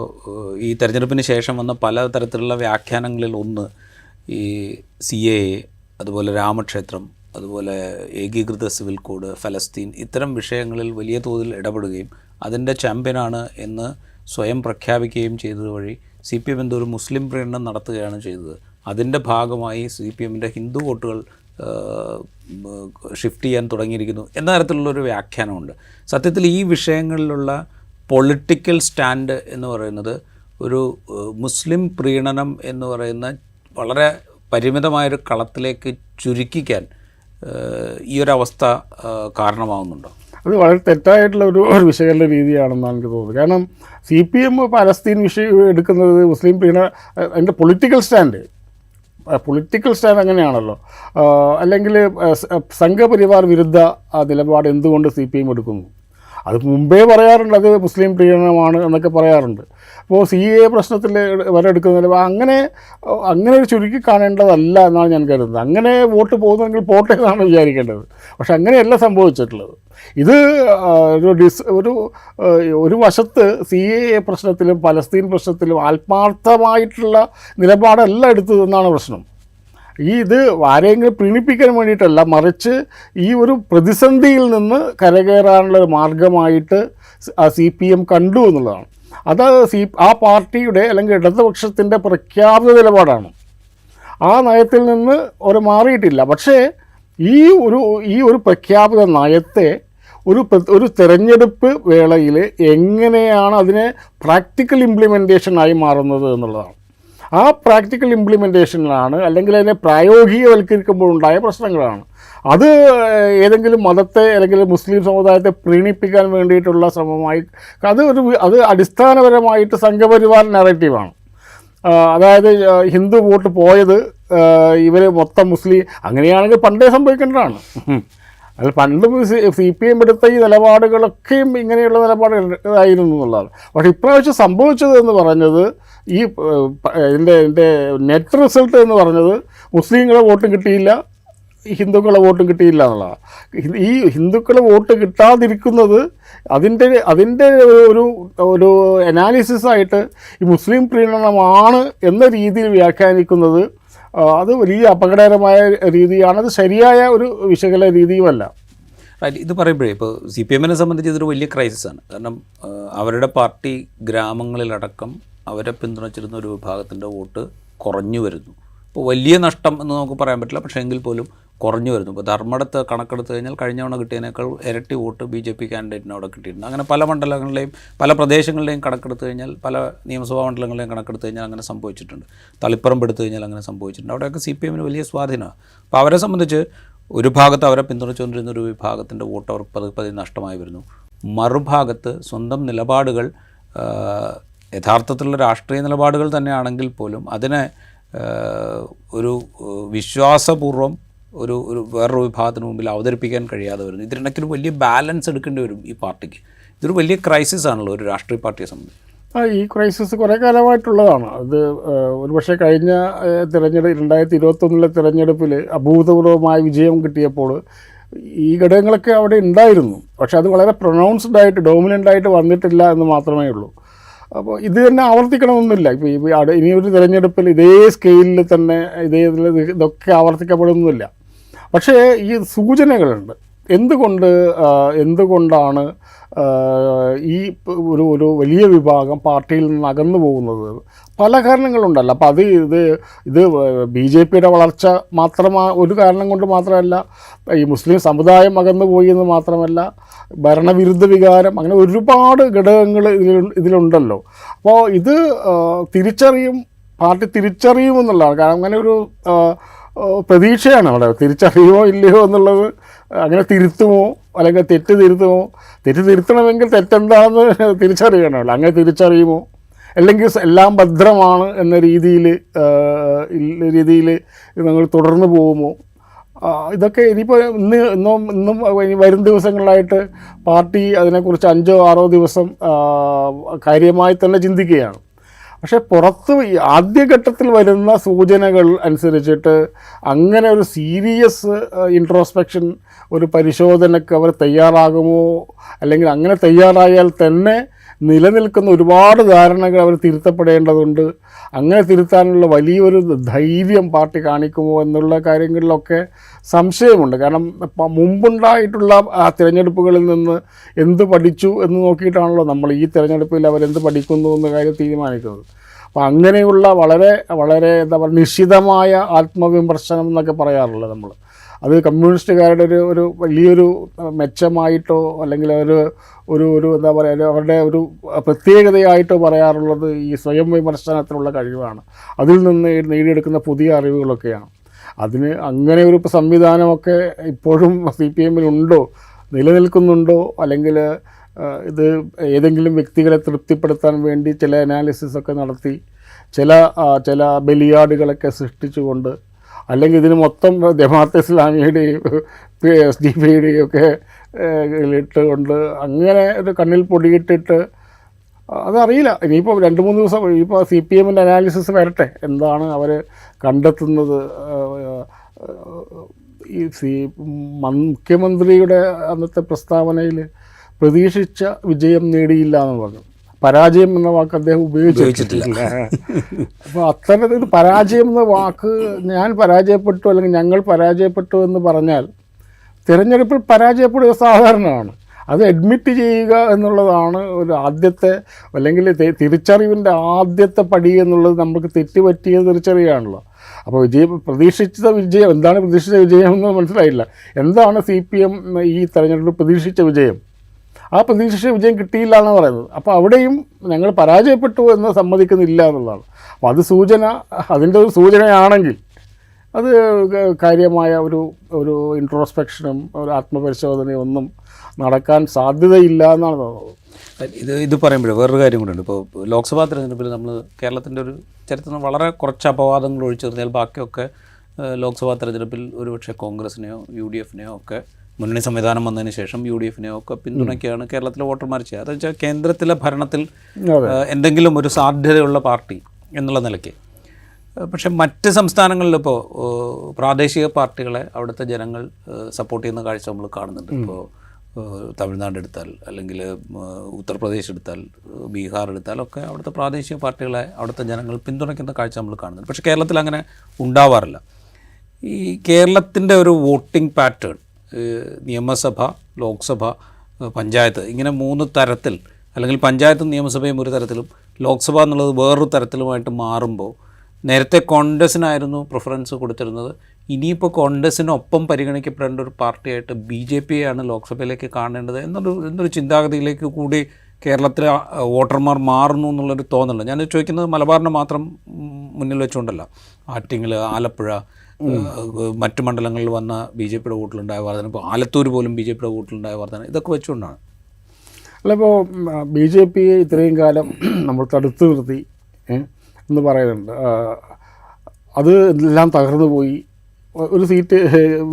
ഈ തെരഞ്ഞെടുപ്പിന് ശേഷം വന്ന പല തരത്തിലുള്ള വ്യാഖ്യാനങ്ങളിൽ ഒന്ന് ഈ CAA, അതുപോലെ രാമക്ഷേത്രം, അതുപോലെ ഏകീകൃത സിവിൽ കോഡ്, ഫലസ്തീൻ, ഇത്തരം വിഷയങ്ങളിൽ വലിയ തോതിൽ ഇടപെടുകയും അതിൻ്റെ ചാമ്പ്യനാണ് എന്ന് സ്വയം പ്രഖ്യാപിക്കുകയും ചെയ്തത് വഴി CPM എന്തോ ഒരു മുസ്ലിം പ്രീണനം നടത്തുകയാണ് ചെയ്തത്. അതിൻ്റെ ഭാഗമായി CPM-ൻ്റെ ഹിന്ദു വോട്ടുകൾ ഷിഫ്റ്റ് ചെയ്യാൻ തുടങ്ങിയിരിക്കുന്നു എന്ന തരത്തിലുള്ളൊരു വ്യാഖ്യാനമുണ്ട്. സത്യത്തിൽ ഈ വിഷയങ്ങളിലുള്ള പൊളിറ്റിക്കൽ സ്റ്റാൻഡ് എന്ന് പറയുന്നത് ഒരു മുസ്ലിം പ്രീണനം എന്ന് പറയുന്ന വളരെ പരിമിതമായൊരു കളത്തിലേക്ക് ചുരുക്കിക്കാൻ ഈ ഒരവസ്ഥ കാരണമാകുന്നുണ്ടോ? അത് വളരെ തെറ്റായിട്ടുള്ള ഒരു വിശകലന രീതിയാണെന്നാണ് എനിക്ക് തോന്നുന്നത്. കാരണം CPM പലസ്തീൻ വിഷയം എടുക്കുന്നത് മുസ്ലിം അതിൻ്റെ പൊളിറ്റിക്കൽ സ്റ്റാൻഡ് അങ്ങനെയാണല്ലോ. അല്ലെങ്കിൽ സംഘപരിവാർ വിരുദ്ധ നിലപാട് എന്തുകൊണ്ട് CPM എടുക്കുന്നു? അത് മുമ്പേ പറയാറുണ്ട്, അത് മുസ്ലിം പ്രീണനമാണ് എന്നൊക്കെ പറയാറുണ്ട്. അപ്പോൾ CAA പ്രശ്നത്തിൽ വരെ എടുക്കുന്ന അങ്ങനെ ഒരു ചുരുക്കി കാണേണ്ടതല്ല എന്നാണ് ഞാൻ കരുതുന്നത്. അങ്ങനെ വോട്ട് പോകുന്നെങ്കിൽ പോട്ടെ എന്നാണ് വിചാരിക്കേണ്ടത്. പക്ഷെ അങ്ങനെയല്ല സംഭവിച്ചിട്ടുള്ളത്. ഇത് ഒരു വശത്ത് CAA പ്രശ്നത്തിലും പലസ്തീൻ പ്രശ്നത്തിലും ആത്മാർത്ഥമായിട്ടുള്ള നിലപാടല്ല എടുത്തതെന്നാണ് പ്രശ്നം. ഇത് ആരെങ്കിലും പ്രീണിപ്പിക്കാൻ വേണ്ടിയിട്ടല്ല, മറിച്ച് ഈ ഒരു പ്രതിസന്ധിയിൽ നിന്ന് കരകയറാനുള്ള ഒരു മാർഗമായിട്ട് CPM കണ്ടു എന്നുള്ളതാണ്. അത് ആ പാർട്ടിയുടെ അല്ലെങ്കിൽ ഇടതുപക്ഷത്തിൻ്റെ പ്രഖ്യാപിത നിലപാടാണ്. ആ നയത്തിൽ നിന്ന് അവർ മാറിയിട്ടില്ല. പക്ഷേ ഈ ഒരു പ്രഖ്യാപിത നയത്തെ ഒരു തെരഞ്ഞെടുപ്പ് വേളയിൽ എങ്ങനെയാണ് അതിനെ പ്രാക്ടിക്കൽ ഇംപ്ലിമെൻറ്റേഷനായി മാറുന്നത് എന്നുള്ളതാണ്. ആ പ്രാക്ടിക്കൽ ഇംപ്ലിമെൻറ്റേഷനിലാണ്, അല്ലെങ്കിൽ അതിനെ പ്രായോഗികവൽക്കരിക്കുമ്പോഴുണ്ടായ പ്രശ്നങ്ങളാണ്. അത് ഏതെങ്കിലും മതത്തെ അല്ലെങ്കിൽ മുസ്ലിം സമുദായത്തെ പ്രീണിപ്പിക്കാൻ വേണ്ടിയിട്ടുള്ള ശ്രമമായി അത് അടിസ്ഥാനപരമായിട്ട് സംഘപരിവാർ നാരേറ്റീവാണ്. അതായത് ഹിന്ദു വോട്ട് പോയത് ഇവർ മൊത്തം മുസ്ലിം, അങ്ങനെയാണെങ്കിൽ പണ്ടേ സംഭവിക്കേണ്ടതാണ്. അത് പണ്ട് CPM എടുത്ത ഈ നിലപാടുകളൊക്കെയും ഇങ്ങനെയുള്ള നിലപാടുകളായിരുന്നു എന്നുള്ളതാണ്. പക്ഷേ ഇപ്രാവശ്യം സംഭവിച്ചത് എന്ന് പറഞ്ഞത് ഇതിൻ്റെ നെറ്റ് റിസൾട്ട് എന്ന് പറഞ്ഞത് മുസ്ലിങ്ങളെ വോട്ടും കിട്ടിയില്ല, ഹിന്ദുക്കളെ വോട്ടും കിട്ടിയില്ല എന്നുള്ളതാണ്. ഈ ഹിന്ദുക്കളെ വോട്ട് കിട്ടാതിരിക്കുന്നത് അതിൻ്റെ ഒരു അനാലിസിസായിട്ട് ഈ മുസ്ലിം പ്രീണനമാണ് എന്ന രീതിയിൽ വ്യാഖ്യാനിക്കുന്നത് അത് വലിയ അപകടകരമായ രീതിയാണ്. അത് ശരിയായ ഒരു വിശകലന രീതിയുമല്ല. റൈറ്റ്. ഇത് പറയുമ്പോഴേ ഇപ്പോൾ CPM-നെ സംബന്ധിച്ച് ഇതൊരു വലിയ ക്രൈസിസാണ്. കാരണം അവരുടെ പാർട്ടി ഗ്രാമങ്ങളിലടക്കം അവരെ പിന്തുണച്ചിരുന്ന ഒരു വിഭാഗത്തിൻ്റെ വോട്ട് കുറഞ്ഞു വരുന്നു. ഇപ്പോൾ വലിയ നഷ്ടം എന്ന് നമുക്ക് പറയാൻ പറ്റില്ല, പക്ഷേ എങ്കിൽ പോലും കുറഞ്ഞു വരുന്നു. ഇപ്പോൾ ധർമ്മടത്ത് കണക്കെടുത്ത് കഴിഞ്ഞാൽ കഴിഞ്ഞ തവണ കിട്ടിയതിനേക്കാൾ ഇരട്ടി വോട്ട് BJP ക്യാൻഡിഡേറ്റിന് അവിടെ കിട്ടിയിട്ടുണ്ട്. അങ്ങനെ പല മണ്ഡലങ്ങളിലെയും പല പ്രദേശങ്ങളിലെയും കണക്കെടുത്ത് കഴിഞ്ഞാൽ, പല നിയമസഭാ മണ്ഡലങ്ങളിലെയും കണക്കെടുത്ത് കഴിഞ്ഞാൽ അങ്ങനെ സംഭവിച്ചിട്ടുണ്ട്. തളിപ്പറമ്പ് എടുത്തു കഴിഞ്ഞാൽ അങ്ങനെ സംഭവിച്ചിട്ടുണ്ട്. അവിടെയൊക്കെ CPM-ന് വലിയ സ്വാധീനമാണ്. അപ്പോൾ അവരെ സംബന്ധിച്ച് ഒരു ഭാഗത്ത് അവരെ പിന്തുണച്ചുകൊണ്ടിരുന്ന ഒരു വിഭാഗത്തിൻ്റെ വോട്ട് അവർക്ക് പതിയെ നഷ്ടമായി വരുന്നു. മറുഭാഗത്ത് സ്വന്തം നിലപാടുകൾ യഥാർത്ഥത്തിലുള്ള രാഷ്ട്രീയ നിലപാടുകൾ തന്നെയാണെങ്കിൽ പോലും അതിനെ ഒരു വിശ്വാസപൂർവ്വം ഒരു വേറൊരു വിഭാഗത്തിന് മുമ്പിൽ അവതരിപ്പിക്കാൻ കഴിയാതെ വരുന്നു. ഇതിനിടയ്ക്കൊരു വലിയ ബാലൻസ് എടുക്കേണ്ടി വരും ഈ പാർട്ടിക്ക്. ഇതൊരു വലിയ ക്രൈസിസ് ആണല്ലോ ഒരു രാഷ്ട്രീയ പാർട്ടിയെ സംബന്ധിച്ച്. ഈ ക്രൈസിസ് കുറേ കാലമായിട്ടുള്ളതാണ്. അത് ഒരുപക്ഷെ കഴിഞ്ഞ 2021 തിരഞ്ഞെടുപ്പിൽ അഭൂതപൂർവമായ വിജയം കിട്ടിയപ്പോൾ ഈ ഘടകങ്ങളൊക്കെ അവിടെ ഉണ്ടായിരുന്നു. പക്ഷെ അത് വളരെ പ്രൊനൗൺസ്ഡായിട്ട് ഡോമിനൻ്റായിട്ട് വന്നിട്ടില്ല എന്ന് മാത്രമേ ഉള്ളൂ. അപ്പോൾ ഇത് തന്നെ ആവർത്തിക്കണമെന്നില്ല. ഇപ്പോൾ ഇനിയൊരു തിരഞ്ഞെടുപ്പിൽ ഇതേ സ്കെയിലിൽ തന്നെ ഇതൊക്കെ ആവർത്തിക്കപ്പെടുന്നില്ല. പക്ഷേ ഈ സൂചനകളുണ്ട്. എന്തുകൊണ്ടാണ് ഈ ഒരു വലിയ വിഭാഗം പാർട്ടിയിൽ നിന്ന് അകന്നു പോകുന്നത്? പല കാരണങ്ങളുണ്ടല്ലോ. അപ്പോൾ ഇത് BJPയുടെ വളർച്ച ഒരു കാരണം കൊണ്ട് മാത്രമല്ല, ഈ മുസ്ലിം സമുദായം അകന്നു പോയി എന്ന് മാത്രമല്ല, ഭരണവിരുദ്ധ വികാരം, അങ്ങനെ ഒരുപാട് ഘടകങ്ങൾ ഇതിലുണ്ടല്ലോ. അപ്പോൾ ഇത് പാർട്ടി തിരിച്ചറിയുമെന്നുള്ളതാണ്. കാരണം അങ്ങനെ ഒരു പ്രതീക്ഷയാണ് അവിടെ. തിരിച്ചറിയുമോ ഇല്ലയോ എന്നുള്ളത്, അങ്ങനെ തിരുത്തുമോ അല്ലെങ്കിൽ തെറ്റ് തിരുത്തണമെങ്കിൽ തെറ്റെന്താണെന്ന് തിരിച്ചറിയണമല്ലോ. അങ്ങനെ തിരിച്ചറിയുമോ, അല്ലെങ്കിൽ എല്ലാം ഭദ്രമാണ് എന്ന രീതിയിൽ നിങ്ങൾ തുടർന്ന് പോകുമോ? ഇതൊക്കെ ഇനിയിപ്പോൾ ഇന്നും വരും ദിവസങ്ങളിലായിട്ട് പാർട്ടി അതിനെക്കുറിച്ച് 5-6 ദിവസം കാര്യമായി തന്നെ ചിന്തിക്കുകയാണ്. പക്ഷേ പുറത്ത് ആദ്യഘട്ടത്തിൽ വരുന്ന സൂചനകൾ അനുസരിച്ചിട്ട് അങ്ങനെ ഒരു സീരിയസ് ഇൻട്രോസ്പെക്ഷൻ, ഒരു പരിശോധനയ്ക്ക് അവർ തയ്യാറാകുമോ, അല്ലെങ്കിൽ അങ്ങനെ തയ്യാറായാൽ തന്നെ നിലനിൽക്കുന്ന ഒരുപാട് ധാരണകൾ അവർ തിരുത്തപ്പെടേണ്ടതുണ്ട്. അങ്ങനെ തിരുത്താനുള്ള വലിയൊരു ധൈര്യം പാർട്ടി കാണിക്കുമോ എന്നുള്ള കാര്യങ്ങളിലൊക്കെ സംശയമുണ്ട്. കാരണം മുമ്പുണ്ടായിട്ടുള്ള ആ തിരഞ്ഞെടുപ്പുകളിൽ നിന്ന് എന്ത് പഠിച്ചു എന്ന് നോക്കിയിട്ടാണല്ലോ നമ്മൾ ഈ തിരഞ്ഞെടുപ്പിൽ അവരെന്ത് പഠിക്കുന്നു എന്ന കാര്യം തീരുമാനിക്കുന്നത്. അപ്പോൾ അങ്ങനെയുള്ള വളരെ വളരെ എന്താ പറയുക, നിശ്ചിതമായ ആത്മവിമർശനം എന്നൊക്കെ പറയാറുള്ളത് നമ്മൾ. അത് കമ്മ്യൂണിസ്റ്റുകാരുടെ ഒരു വലിയൊരു മെച്ചമായിട്ടോ അല്ലെങ്കിൽ ഒരു എന്താ പറയുക, അവരുടെ ഒരു പ്രത്യേകതയായിട്ടോ പറയാറുള്ളത് ഈ സ്വയം വിമർശനത്തിനുള്ള കഴിവാണ്. അതിൽ നിന്ന് നേടിയെടുക്കുന്ന പുതിയ അറിവുകളൊക്കെയാണ്. അങ്ങനെ ഒരു സംവിധാനമൊക്കെ ഇപ്പോഴും CPM-ലുണ്ടോ, നിലനിൽക്കുന്നുണ്ടോ, അല്ലെങ്കിൽ ഇത് ഏതെങ്കിലും വ്യക്തികളെ തൃപ്തിപ്പെടുത്താൻ വേണ്ടി ചില അനാലിസിസൊക്കെ നടത്തി ചില ബലിയാടുകളൊക്കെ സൃഷ്ടിച്ചുകൊണ്ട്, അല്ലെങ്കിൽ ഇതിന് മൊത്തം ജമാഅത്തെ ഇസ്ലാമിയുടെയും SDPയുടെയും ഒക്കെ ഇട്ടുകൊണ്ട് അങ്ങനെ ഒരു കണ്ണിൽ പൊടിയിട്ടിട്ട്, അതറിയില്ല. ഇനിയിപ്പോൾ 2-3 ദിവസം ഇപ്പോൾ CPM-ൻ്റെ അനാലിസിസ് വരട്ടെ, എന്താണ് അവർ കണ്ടെത്തുന്നത്. ഈ മുഖ്യമന്ത്രിയുടെ അന്നത്തെ പ്രസ്താവനയിൽ പ്രതീക്ഷിച്ച വിജയം നേടിയില്ല എന്ന് പറഞ്ഞു. പരാജയം എന്ന വാക്ക് അദ്ദേഹം ഉപയോഗിച്ചിട്ടില്ല. അപ്പോൾ അത്തരത്തിൽ പരാജയം എന്ന വാക്ക്, ഞാൻ പരാജയപ്പെട്ടു അല്ലെങ്കിൽ ഞങ്ങൾ പരാജയപ്പെട്ടു എന്ന് പറഞ്ഞാൽ തിരഞ്ഞെടുപ്പിൽ പരാജയപ്പെടുക സാധാരണമാണ്. അത് അഡ്മിറ്റ് ചെയ്യുക എന്നുള്ളതാണ് ഒരു ആദ്യത്തെ, അല്ലെങ്കിൽ തിരിച്ചറിവിൻ്റെ ആദ്യത്തെ പടി എന്നുള്ളത്. നമുക്ക് തെറ്റുപറ്റിയത് തിരിച്ചറിയുകയാണല്ലോ. അപ്പോൾ പ്രതീക്ഷിച്ച വിജയം എന്താണ്? പ്രതീക്ഷിച്ച വിജയം എന്ന് മനസ്സിലായില്ല. എന്താണ് CPM ഈ തെരഞ്ഞെടുപ്പിൽ പ്രതീക്ഷിച്ച വിജയം? ആ പ്രതീക്ഷിച്ച വിജയം കിട്ടിയില്ല എന്ന് പറയുന്നത്. അപ്പോൾ അവിടെയും ഞങ്ങൾ പരാജയപ്പെട്ടു എന്ന് സമ്മതിക്കുന്നില്ല എന്നുള്ളതാണ്. അപ്പോൾ അതിൻ്റെ ഒരു സൂചനയാണെങ്കിൽ അത് കാര്യമായ ഒരു ഇൻട്രോസ്പെക്ഷനും ഒരു ആത്മപരിശോധനയും ഒന്നും നടക്കാൻ സാധ്യതയില്ല എന്നാണ് തോന്നുന്നത്. ഇത് പറയുമ്പോൾ വേറൊരു കാര്യം കൂടെയുണ്ട്. ഇപ്പോൾ ലോക്സഭാ തെരഞ്ഞെടുപ്പിൽ നമ്മൾ കേരളത്തിൻ്റെ ഒരു ചരിത്രത്തിൽ വളരെ കുറച്ച് അപവാദങ്ങൾ ഒഴിച്ചു നിർത്തിയാൽ ബാക്കിയൊക്കെ ലോക്സഭാ തെരഞ്ഞെടുപ്പിൽ ഒരുപക്ഷെ കോൺഗ്രസിനെയോ UDF-നെയോ ഒക്കെ മുന്നണി സംവിധാനം വന്നതിന് ശേഷം UDF-നെയോ ഒക്കെ പിന്തുണയ്ക്കുകയാണ് കേരളത്തിലെ വോട്ടർമാർ ചെയ്യുക. അതെന്ന് വെച്ചാൽ കേന്ദ്രത്തിലെ ഭരണത്തിൽ എന്തെങ്കിലും ഒരു സാധ്യതയുള്ള പാർട്ടി എന്നുള്ള നിലയ്ക്ക്. പക്ഷേ മറ്റ് സംസ്ഥാനങ്ങളിലിപ്പോൾ പ്രാദേശിക പാർട്ടികളെ അവിടുത്തെ ജനങ്ങൾ സപ്പോർട്ട് ചെയ്യുന്ന കാഴ്ച നമ്മൾ കാണുന്നുണ്ട്. ഇപ്പോൾ തമിഴ്നാട് എടുത്താൽ, അല്ലെങ്കിൽ ഉത്തർപ്രദേശ് എടുത്താൽ, ബീഹാർ എടുത്താലൊക്കെ അവിടുത്തെ പ്രാദേശിക പാർട്ടികളെ അവിടുത്തെ ജനങ്ങൾ പിന്തുണയ്ക്കുന്ന കാഴ്ച നമ്മൾ കാണുന്നുണ്ട്. പക്ഷേ കേരളത്തിൽ അങ്ങനെ ഉണ്ടാവാറില്ല. ഈ കേരളത്തിൻ്റെ ഒരു വോട്ടിംഗ് പാറ്റേൺ നിയമസഭ, ലോക്സഭ, പഞ്ചായത്ത്, ഇങ്ങനെ 3 തരത്തിൽ, അല്ലെങ്കിൽ പഞ്ചായത്തും നിയമസഭയും ഒരു തരത്തിലും ലോക്സഭ എന്നുള്ളത് വേറൊരു തരത്തിലുമായിട്ട് മാറുമ്പോൾ, നേരത്തെ കോൺഗ്രസിനായിരുന്നു പ്രിഫറൻസ് കൊടുത്തിരുന്നത്, ഇനിയിപ്പോൾ കോൺഗ്രസിനൊപ്പം പരിഗണിക്കപ്പെടേണ്ട ഒരു പാർട്ടിയായിട്ട് BJP-യാണ് ലോക്സഭയിലേക്ക് കാണേണ്ടത് എന്നൊരു ചിന്താഗതിയിലേക്ക് കൂടി കേരളത്തിലെ വോട്ടർമാർ മാറുന്നു എന്നുള്ളൊരു തോന്നലുണ്ട്. ഞാൻ ചോദിക്കുന്നത് മലബാറിനെ മാത്രം മുന്നിൽ വെച്ചുകൊണ്ടല്ല. ആറ്റിങ്ങൽ, ആലപ്പുഴ, മറ്റു മണ്ഡലങ്ങളിൽ വന്ന BJP-യുടെ വോട്ടിലുണ്ടായ വർധന, ഇപ്പോൾ ആലത്തൂർ പോലും BJP-യുടെ വോട്ടിലുണ്ടായ വർധന, ഇതൊക്കെ വെച്ചുകൊണ്ടാണ്. അല്ല, ഇപ്പോൾ BJP-യെ ഇത്രയും കാലം നമ്മൾ തടുത്തു നിർത്തി എന്ന് പറയുന്നുണ്ട്. അത് എല്ലാം തകർന്നു പോയി, ഒരു സീറ്റ്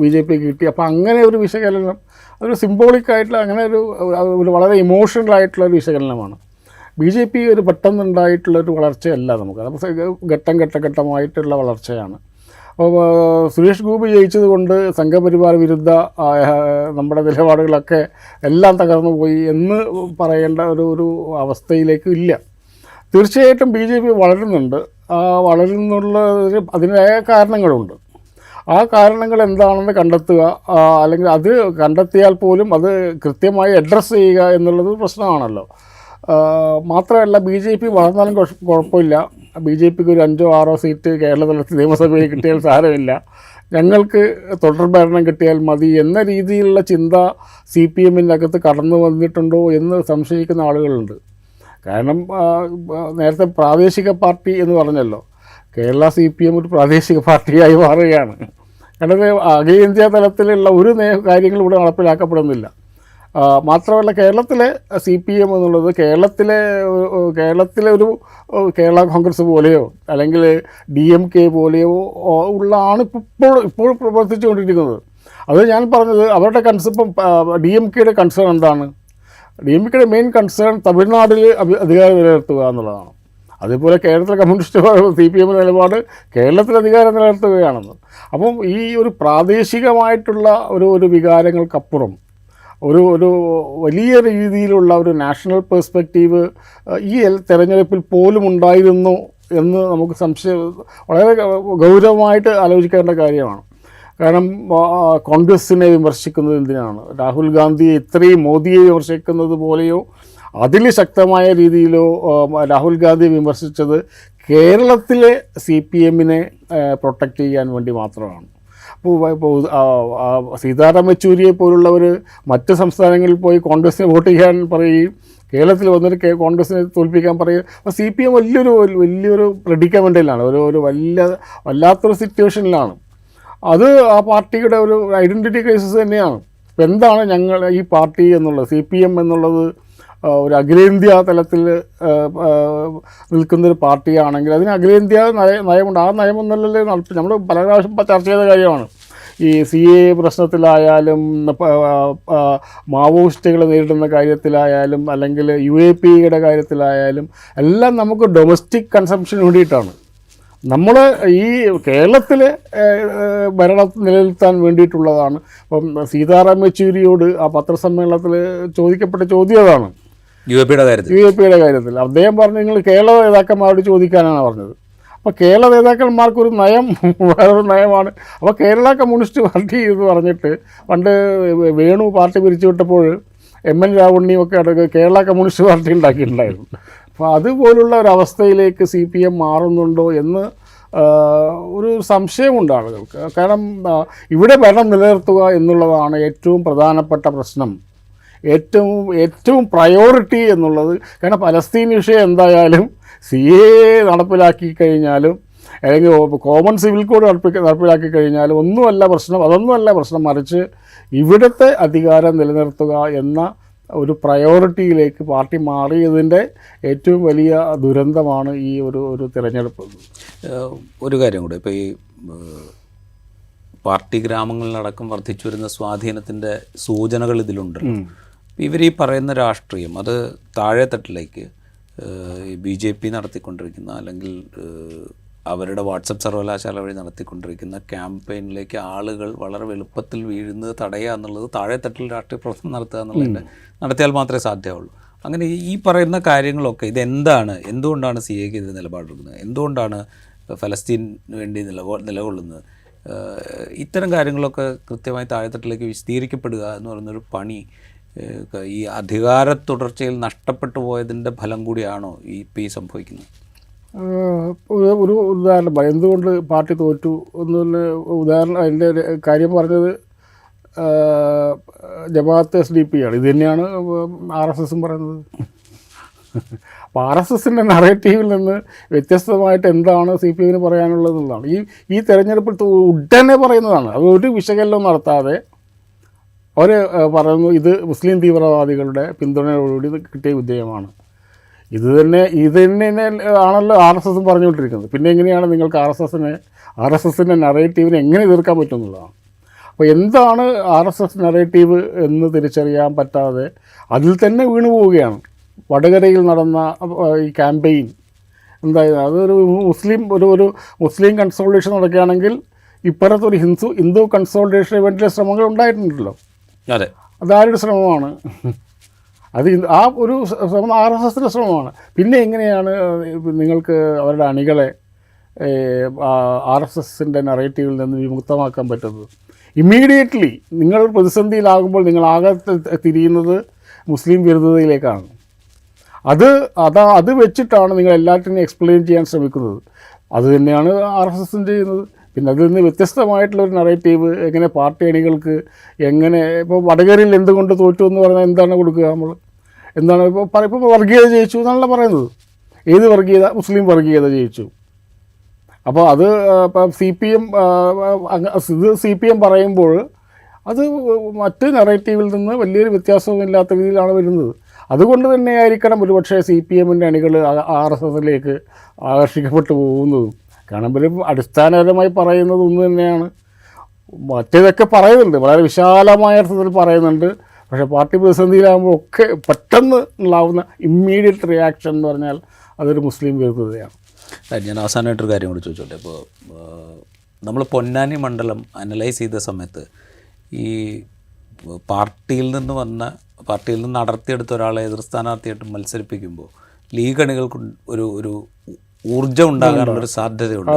BJP-ക്ക് കിട്ടി. അപ്പോൾ അങ്ങനെ ഒരു വിശകലനം, അതൊരു സിംബോളിക്കായിട്ടുള്ള, അങ്ങനെ ഒരു വളരെ ഇമോഷണലായിട്ടുള്ളൊരു വിശകലനമാണ്. BJP ഒരു പെട്ടെന്നുണ്ടായിട്ടുള്ളൊരു വളർച്ചയല്ല നമുക്ക്, അത് ഘട്ടമായിട്ടുള്ള വളർച്ചയാണ്. അപ്പോൾ സുരേഷ് ഗോപി ജയിച്ചത് കൊണ്ട് സംഘപരിവാർ വിരുദ്ധ നമ്മുടെ നിലപാടുകളൊക്കെ എല്ലാം തകർന്നു പോയി എന്ന് പറയേണ്ട ഒരു അവസ്ഥയിലേക്ക് ഇല്ല. തീർച്ചയായിട്ടും BJP വളരുന്നുണ്ട്. വളരുന്നുള്ള അതിൻ്റെതായ കാരണങ്ങളുണ്ട്. ആ കാരണങ്ങൾ എന്താണെന്ന് കണ്ടെത്തുക, അല്ലെങ്കിൽ അത് കണ്ടെത്തിയാൽ പോലും അത് കൃത്യമായി അഡ്രസ്സ് ചെയ്യുക എന്നുള്ളത് പ്രശ്നമാണല്ലോ. മാത്രമല്ല BJP വളർന്നാലും കുഴപ്പമില്ല. BJPക്ക് ഒരു 5 or 6 സീറ്റ് കേരളതലത്തിൽ നിയമസഭയിൽ കിട്ടിയാൽ സാരമില്ല, ഞങ്ങൾക്ക് തുടർഭരണം കിട്ടിയാൽ മതി എന്ന രീതിയിലുള്ള ചിന്ത CPMൻ്റെ അകത്ത് കടന്നു വന്നിട്ടുണ്ടോ എന്ന് സംശയിക്കുന്ന ആളുകളുണ്ട്. കാരണം നേരത്തെ പ്രാദേശിക പാർട്ടി എന്ന് പറഞ്ഞല്ലോ, കേരള CPM ഒരു പ്രാദേശിക പാർട്ടിയായി മാറുകയാണ്. കാരണം അഖിലേന്ത്യാ തലത്തിലുള്ള ഒരു കാര്യങ്ങളും ഇവിടെ നടപ്പിലാക്കപ്പെടുന്നില്ല. മാത്രമല്ല കേരളത്തിലെ CPM എന്നുള്ളത് കേരളത്തിലെ ഒരു കേരള കോൺഗ്രസ് പോലെയോ അല്ലെങ്കിൽ DMK പോലെയോ ഉള്ളതാണ് ഇപ്പോൾ പ്രവർത്തിച്ചുകൊണ്ടിരിക്കുന്നത്. അത് ഞാൻ പറഞ്ഞത് അവരുടെ ഇപ്പം DMKയുടെ കൺസേൺ എന്താണ്? DMKയുടെ മെയിൻ കൺസേൺ തമിഴ്നാട്ടിൽ അധികാരം നിലനിർത്തുക എന്നുള്ളതാണ്. അതേപോലെ കേരളത്തിലെ കമ്മ്യൂണിസ്റ്റ് CPM നിലപാട് കേരളത്തിൽ അധികാരം നിലനിർത്തുകയാണെന്ന്. അപ്പം ഈ ഒരു പ്രാദേശികമായിട്ടുള്ള ഒരു വികാരങ്ങൾക്കപ്പുറം ഒരു വലിയ രീതിയിലുള്ള ഒരു നാഷണൽ പെർസ്പെക്റ്റീവ് ഈ തെരഞ്ഞെടുപ്പിൽ പോലും ഉണ്ടായിരുന്നു എന്ന് നമുക്ക് വളരെ ഗൗരവമായിട്ട് ആലോചിക്കേണ്ട കാര്യമാണ്. കാരണം കോൺഗ്രസിനെ വിമർശിക്കുന്നത് എന്തിനാണ്? രാഹുൽ ഗാന്ധിയെ ഇത്രയും മോദിയെ വിമർശിക്കുന്നത് പോലെയോ അതിൽ ശക്തമായ രീതിയിലോ രാഹുൽ ഗാന്ധിയെ വിമർശിച്ചത് കേരളത്തിലെ CPMനെ പ്രൊട്ടക്റ്റ് ചെയ്യാൻ വേണ്ടി മാത്രമാണ്. ഇപ്പോൾ സീതാറാം യെച്ചൂരിയെ പോലുള്ളവർ മറ്റ് സംസ്ഥാനങ്ങളിൽ പോയി കോൺഗ്രസിനെ വോട്ട് ചെയ്യാൻ പറയുകയും കേരളത്തിൽ വന്നിട്ട് കോൺഗ്രസിനെ തോൽപ്പിക്കാൻ പറയുക. അപ്പോൾ CPM വലിയൊരു പ്രെഡിക്കമെൻറ്റിലാണ്, വല്ലാത്തൊരു സിറ്റുവേഷനിലാണ്. അത് ആ പാർട്ടിയുടെ ഒരു ഐഡൻറ്റിറ്റി ക്രൈസിസ് തന്നെയാണ്. ഇപ്പോൾ എന്താണ് ഈ പാർട്ടി എന്നുള്ളത്, CPM എന്നുള്ളത് ഒരു അഖിലേന്ത്യാ തലത്തിൽ നിൽക്കുന്നൊരു പാർട്ടിയാണെങ്കിൽ അതിന് അഖിലേന്ത്യാ നയമുണ്ട്. ആ നയമൊന്നല്ലേ നമ്മൾ പല പ്രാവശ്യം ചർച്ച ചെയ്ത കാര്യമാണ്. ഈ CA പ്രശ്നത്തിലായാലും മാവോയിസ്റ്റുകളെ നേരിടുന്ന കാര്യത്തിലായാലും അല്ലെങ്കിൽ UAPയുടെ കാര്യത്തിലായാലും എല്ലാം നമുക്ക് ഡൊമസ്റ്റിക് കൺസംഷന് വേണ്ടിയിട്ടാണ്. നമ്മൾ ഈ കേരളത്തിലെ ഭരണം നിലനിർത്താൻ വേണ്ടിയിട്ടുള്ളതാണ്. അപ്പം സീതാറാം യെച്ചൂരിയോട് ആ പത്രസമ്മേളനത്തിൽ ചോദിക്കപ്പെട്ട ചോദ്യം അതാണ്, UAPയുടെ കാര്യത്തിൽ. അദ്ദേഹം പറഞ്ഞു നിങ്ങൾ കേരള നേതാക്കന്മാരോട് ചോദിക്കാനാണ് പറഞ്ഞത്. അപ്പോൾ കേരള നേതാക്കന്മാർക്കൊരു നയം വേറൊരു നയമാണ്. അപ്പോൾ കേരള കമ്മ്യൂണിസ്റ്റ് പാർട്ടി എന്ന് പറഞ്ഞിട്ട് പണ്ട് വേണു പാർട്ടി പിരിച്ചുവിട്ടപ്പോൾ MN രാവുണ്ണിയും ഒക്കെ കേരള കമ്മ്യൂണിസ്റ്റ് പാർട്ടി ഉണ്ടാക്കിയിട്ടുണ്ടായിരുന്നു. അപ്പോൾ അതുപോലുള്ള ഒരവസ്ഥയിലേക്ക് CPM മാറുന്നുണ്ടോ എന്ന് ഒരു സംശയമുണ്ട് ആളുകൾക്ക്. കാരണം ഇവിടെ ഭരണം നിലനിർത്തുക എന്നുള്ളതാണ് ഏറ്റവും പ്രധാനപ്പെട്ട പ്രശ്നം, ഏറ്റവും പ്രയോറിറ്റി എന്നുള്ളത്. കാരണം പലസ്തീൻ വിഷയം എന്തായാലും CA നടപ്പിലാക്കി കഴിഞ്ഞാലും അല്ലെങ്കിൽ കോമൺ സിവിൽ കോഡ് നടപ്പിലാക്കി കഴിഞ്ഞാലും അതൊന്നുമല്ല പ്രശ്നം, മറിച്ച് ഇവിടുത്തെ അധികാരം നിലനിർത്തുക എന്ന ഒരു പ്രയോറിറ്റിയിലേക്ക് പാർട്ടി മാറിയതിൻ്റെ ഏറ്റവും വലിയ ദുരന്തമാണ് ഈ ഒരു തിരഞ്ഞെടുപ്പ്. ഒരു കാര്യം കൂടെ, ഇപ്പോൾ ഈ പാർട്ടി ഗ്രാമങ്ങളിലടക്കം വർദ്ധിച്ചു വരുന്ന സ്വാധീനത്തിൻ്റെ സൂചനകൾ ഇതിലുണ്ട്. ഇവർ ഈ പറയുന്ന രാഷ്ട്രീയം അത് താഴെത്തട്ടിലേക്ക് BJP നടത്തിക്കൊണ്ടിരിക്കുന്ന അല്ലെങ്കിൽ അവരുടെ വാട്സപ്പ് സർവകലാശാല വഴി നടത്തിക്കൊണ്ടിരിക്കുന്ന ക്യാമ്പയിനിലേക്ക് ആളുകൾ വളരെ എളുപ്പത്തിൽ വീഴുന്നത് തടയുക എന്നുള്ളത്, താഴെത്തട്ടിൽ രാഷ്ട്രീയ പ്രവർത്തനം നടത്തിയാൽ മാത്രമേ സാധ്യമാവുള്ളൂ. അങ്ങനെ ഈ പറയുന്ന കാര്യങ്ങളൊക്കെ എന്തുകൊണ്ടാണ് CAക്ക് എതിരെ നിലപാടെടുക്കുന്നത്, എന്തുകൊണ്ടാണ് ഫലസ്തീന് വേണ്ടി നിലകൊള്ളുന്നത്, ഇത്തരം കാര്യങ്ങളൊക്കെ കൃത്യമായി താഴെത്തട്ടിലേക്ക് വിശദീകരിക്കപ്പെടുക എന്ന് പറയുന്നൊരു പണി ഈ അധികാര തുടർച്ചയിൽ നഷ്ടപ്പെട്ടു പോയതിൻ്റെ ഫലം കൂടിയാണോ ഈ സംഭവിക്കുന്നത്? ഒരു ഉദാഹരണം പറയാം, എന്തുകൊണ്ട് പാർട്ടി തോറ്റു എന്നുള്ള ഉദാഹരണം. അതിൻ്റെ കാര്യം പറഞ്ഞത് ജമാഅത്ത് SDP ആണ്. ഇത് തന്നെയാണ് RSSും പറയുന്നത്. അപ്പോൾ RSSൻ്റെ നറേറ്റീവിൽ നിന്ന് വ്യത്യസ്തമായിട്ട് എന്താണ് CPMന് പറയാനുള്ളതെന്നുള്ളതാണ് ഈ തെരഞ്ഞെടുപ്പിൽ ഉടനെ പറയുന്നതാണ്. അത് ഒരു വിശകലനവും നടത്താതെ അവർ പറയുന്നു ഇത് മുസ്ലിം തീവ്രവാദികളുടെ പിന്തുണയോടുകൂടി കിട്ടിയ വിജയമാണ്. ഇത് തന്നെ ആണല്ലോ RSSും പറഞ്ഞുകൊണ്ടിരിക്കുന്നത്. പിന്നെ എങ്ങനെയാണ് നിങ്ങൾക്ക് RSSൻ്റെ നറേറ്റീവിനെ എങ്ങനെ എതിർക്കാൻ പറ്റുമെന്നുള്ളതാണ്. അപ്പോൾ എന്താണ് RSS നറേറ്റീവ് എന്ന് തിരിച്ചറിയാൻ പറ്റാതെ അതിൽ തന്നെ വീണു പോവുകയാണ്. വടകരയിൽ നടന്ന ഈ ക്യാമ്പയിൻ എന്തായാലും അതൊരു മുസ്ലിം കൺസോളിഡേഷൻ നടക്കുകയാണെങ്കിൽ ഇപ്പുറത്തൊരു ഹിന്ദു കൺസോളിഡേഷന് വേണ്ടിയുള്ള ശ്രമങ്ങൾ ഉണ്ടായിട്ടുണ്ടല്ലോ. അതാരുടെ ശ്രമമാണ്? ആ ഒരു ശ്രമം RSSൻ്റെ ശ്രമമാണ്. പിന്നെ എങ്ങനെയാണ് നിങ്ങൾക്ക് അവരുടെ അണികളെ RSSൻ്റെ നറേറ്റീവിൽ നിന്ന് വിമുക്തമാക്കാൻ പറ്റുന്നത്? ഇമ്മീഡിയറ്റ്ലി നിങ്ങൾ പ്രതിസന്ധിയിലാകുമ്പോൾ നിങ്ങൾ ആകെ തിരിയുന്നത് മുസ്ലിം വിരുദ്ധതയിലേക്കാണ്. അത് വെച്ചിട്ടാണ് നിങ്ങൾ എല്ലാറ്റിനെയും എക്സ്പ്ലെയിൻ ചെയ്യാൻ ശ്രമിക്കുന്നത്. അത് തന്നെയാണ് RSS ചെയ്യുന്നത്. പിന്നെ അതിൽ നിന്ന് വ്യത്യസ്തമായിട്ടുള്ളൊരു നറേറ്റീവ് എങ്ങനെ പാർട്ടി അണികൾക്ക് എങ്ങനെ ഇപ്പോൾ വടകരയിൽ എന്തുകൊണ്ട് തോറ്റു എന്ന് പറഞ്ഞാൽ എന്താണ് കൊടുക്കുക നമ്മൾ? എന്താണ് ഇപ്പോൾ വർഗീയത ജയിച്ചു എന്നാണല്ലോ പറയുന്നത്. ഏത് വർഗീയത? മുസ്ലിം വർഗീയത ജയിച്ചു. അപ്പോൾ അത് ഇപ്പം CPM പറയുമ്പോൾ അത് മറ്റ് നറേറ്റീവിൽ നിന്ന് വലിയൊരു വ്യത്യാസമില്ലാത്ത രീതിയിലാണ് വരുന്നത്. അതുകൊണ്ട് തന്നെയായിരിക്കണം ഒരുപക്ഷെ CPMൻ്റെ അണികൾ RSSലേക്ക് ആകർഷിക്കപ്പെട്ടു പോകുന്നതും. കാരണം ഇവർ അടിസ്ഥാനപരമായി പറയുന്നത് ഒന്ന് തന്നെയാണ്. മറ്റേതൊക്കെ പറയുന്നുണ്ട്, വളരെ വിശാലമായ അർത്ഥത്തിൽ പറയുന്നുണ്ട്. പക്ഷേ പാർട്ടി പ്രതിസന്ധിയിലാകുമ്പോൾ ഒക്കെ പെട്ടെന്ന് ഉണ്ടാവുന്ന ഇമ്മീഡിയറ്റ് റിയാക്ഷൻ എന്ന് പറഞ്ഞാൽ അതൊരു മുസ്ലിം വിരുദ്ധതയാണ്. ഞാൻ അവസാനമായിട്ടൊരു കാര്യം കൂടി ചോദിച്ചോട്ടെ. ഇപ്പോൾ നമ്മൾ പൊന്നാനി മണ്ഡലം അനലൈസ് ചെയ്ത സമയത്ത് ഈ പാർട്ടിയിൽ നിന്ന് അടർത്തിയെടുത്ത ഒരാളെ എതിർ സ്ഥാനാർത്ഥിയായിട്ട് മത്സരിപ്പിക്കുമ്പോൾ ലീഗ് അണികൾക്ക് ഒരു ഊർജ്ജം ഉണ്ടാകാനുള്ളൊരു സാധ്യതയുണ്ട്.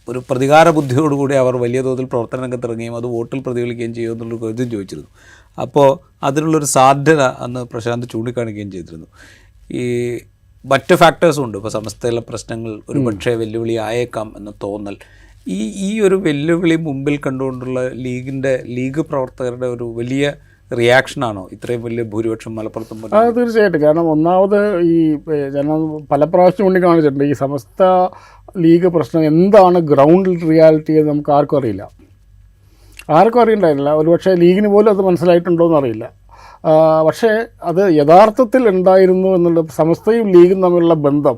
ഒരു പ്രതികാര ബുദ്ധിയോടുകൂടി അവർ വലിയ തോതിൽ പ്രവർത്തന രംഗത്ത് ഇറങ്ങുകയും അത് വോട്ടിൽ പ്രതിഫലിക്കുകയും ചെയ്യുമോ എന്നുള്ളൊരു ചോദ്യം ചോദിച്ചിരുന്നു. അപ്പോൾ അതിനുള്ളൊരു സാധ്യത അന്ന് പ്രശാന്ത് ചൂണ്ടിക്കാണിക്കുകയും ചെയ്തിരുന്നു. ഈ മറ്റ് ഫാക്ടേഴ്സും ഉണ്ട്. ഇപ്പോൾ സമസ്തയിലെ പ്രശ്നങ്ങൾ ഒരു പക്ഷേ വെല്ലുവിളി ആയേക്കാം എന്ന തോന്നൽ. ഈ ഒരു വെല്ലുവിളി മുമ്പിൽ കണ്ടുകൊണ്ടുള്ള ലീഗ് പ്രവർത്തകരുടെ ഒരു വലിയ റിയാക്ഷനാണോ ഇത്രയും വലിയ ഭൂരിപക്ഷം മലപ്പുറത്തും? തീർച്ചയായിട്ടും. കാരണം ഒന്നാമത് ഈ ഞാൻ പല പ്രാവശ്യം കാണിച്ചിട്ടുണ്ട്, ഈ സമസ്ത ലീഗ് പ്രശ്നം എന്താണ് ഗ്രൗണ്ടിൽ റിയാലിറ്റി എന്ന് നമുക്ക് ആർക്കും അറിയില്ല. അറിയണ്ടായിരുന്നില്ല. ഒരുപക്ഷെ ലീഗിന് പോലും അത് മനസ്സിലായിട്ടുണ്ടോ എന്നറിയില്ല. പക്ഷേ അത് യഥാർത്ഥത്തിൽ എന്തായിരുന്നു എന്നുള്ള സമസ്തയും ലീഗും തമ്മിലുള്ള ബന്ധം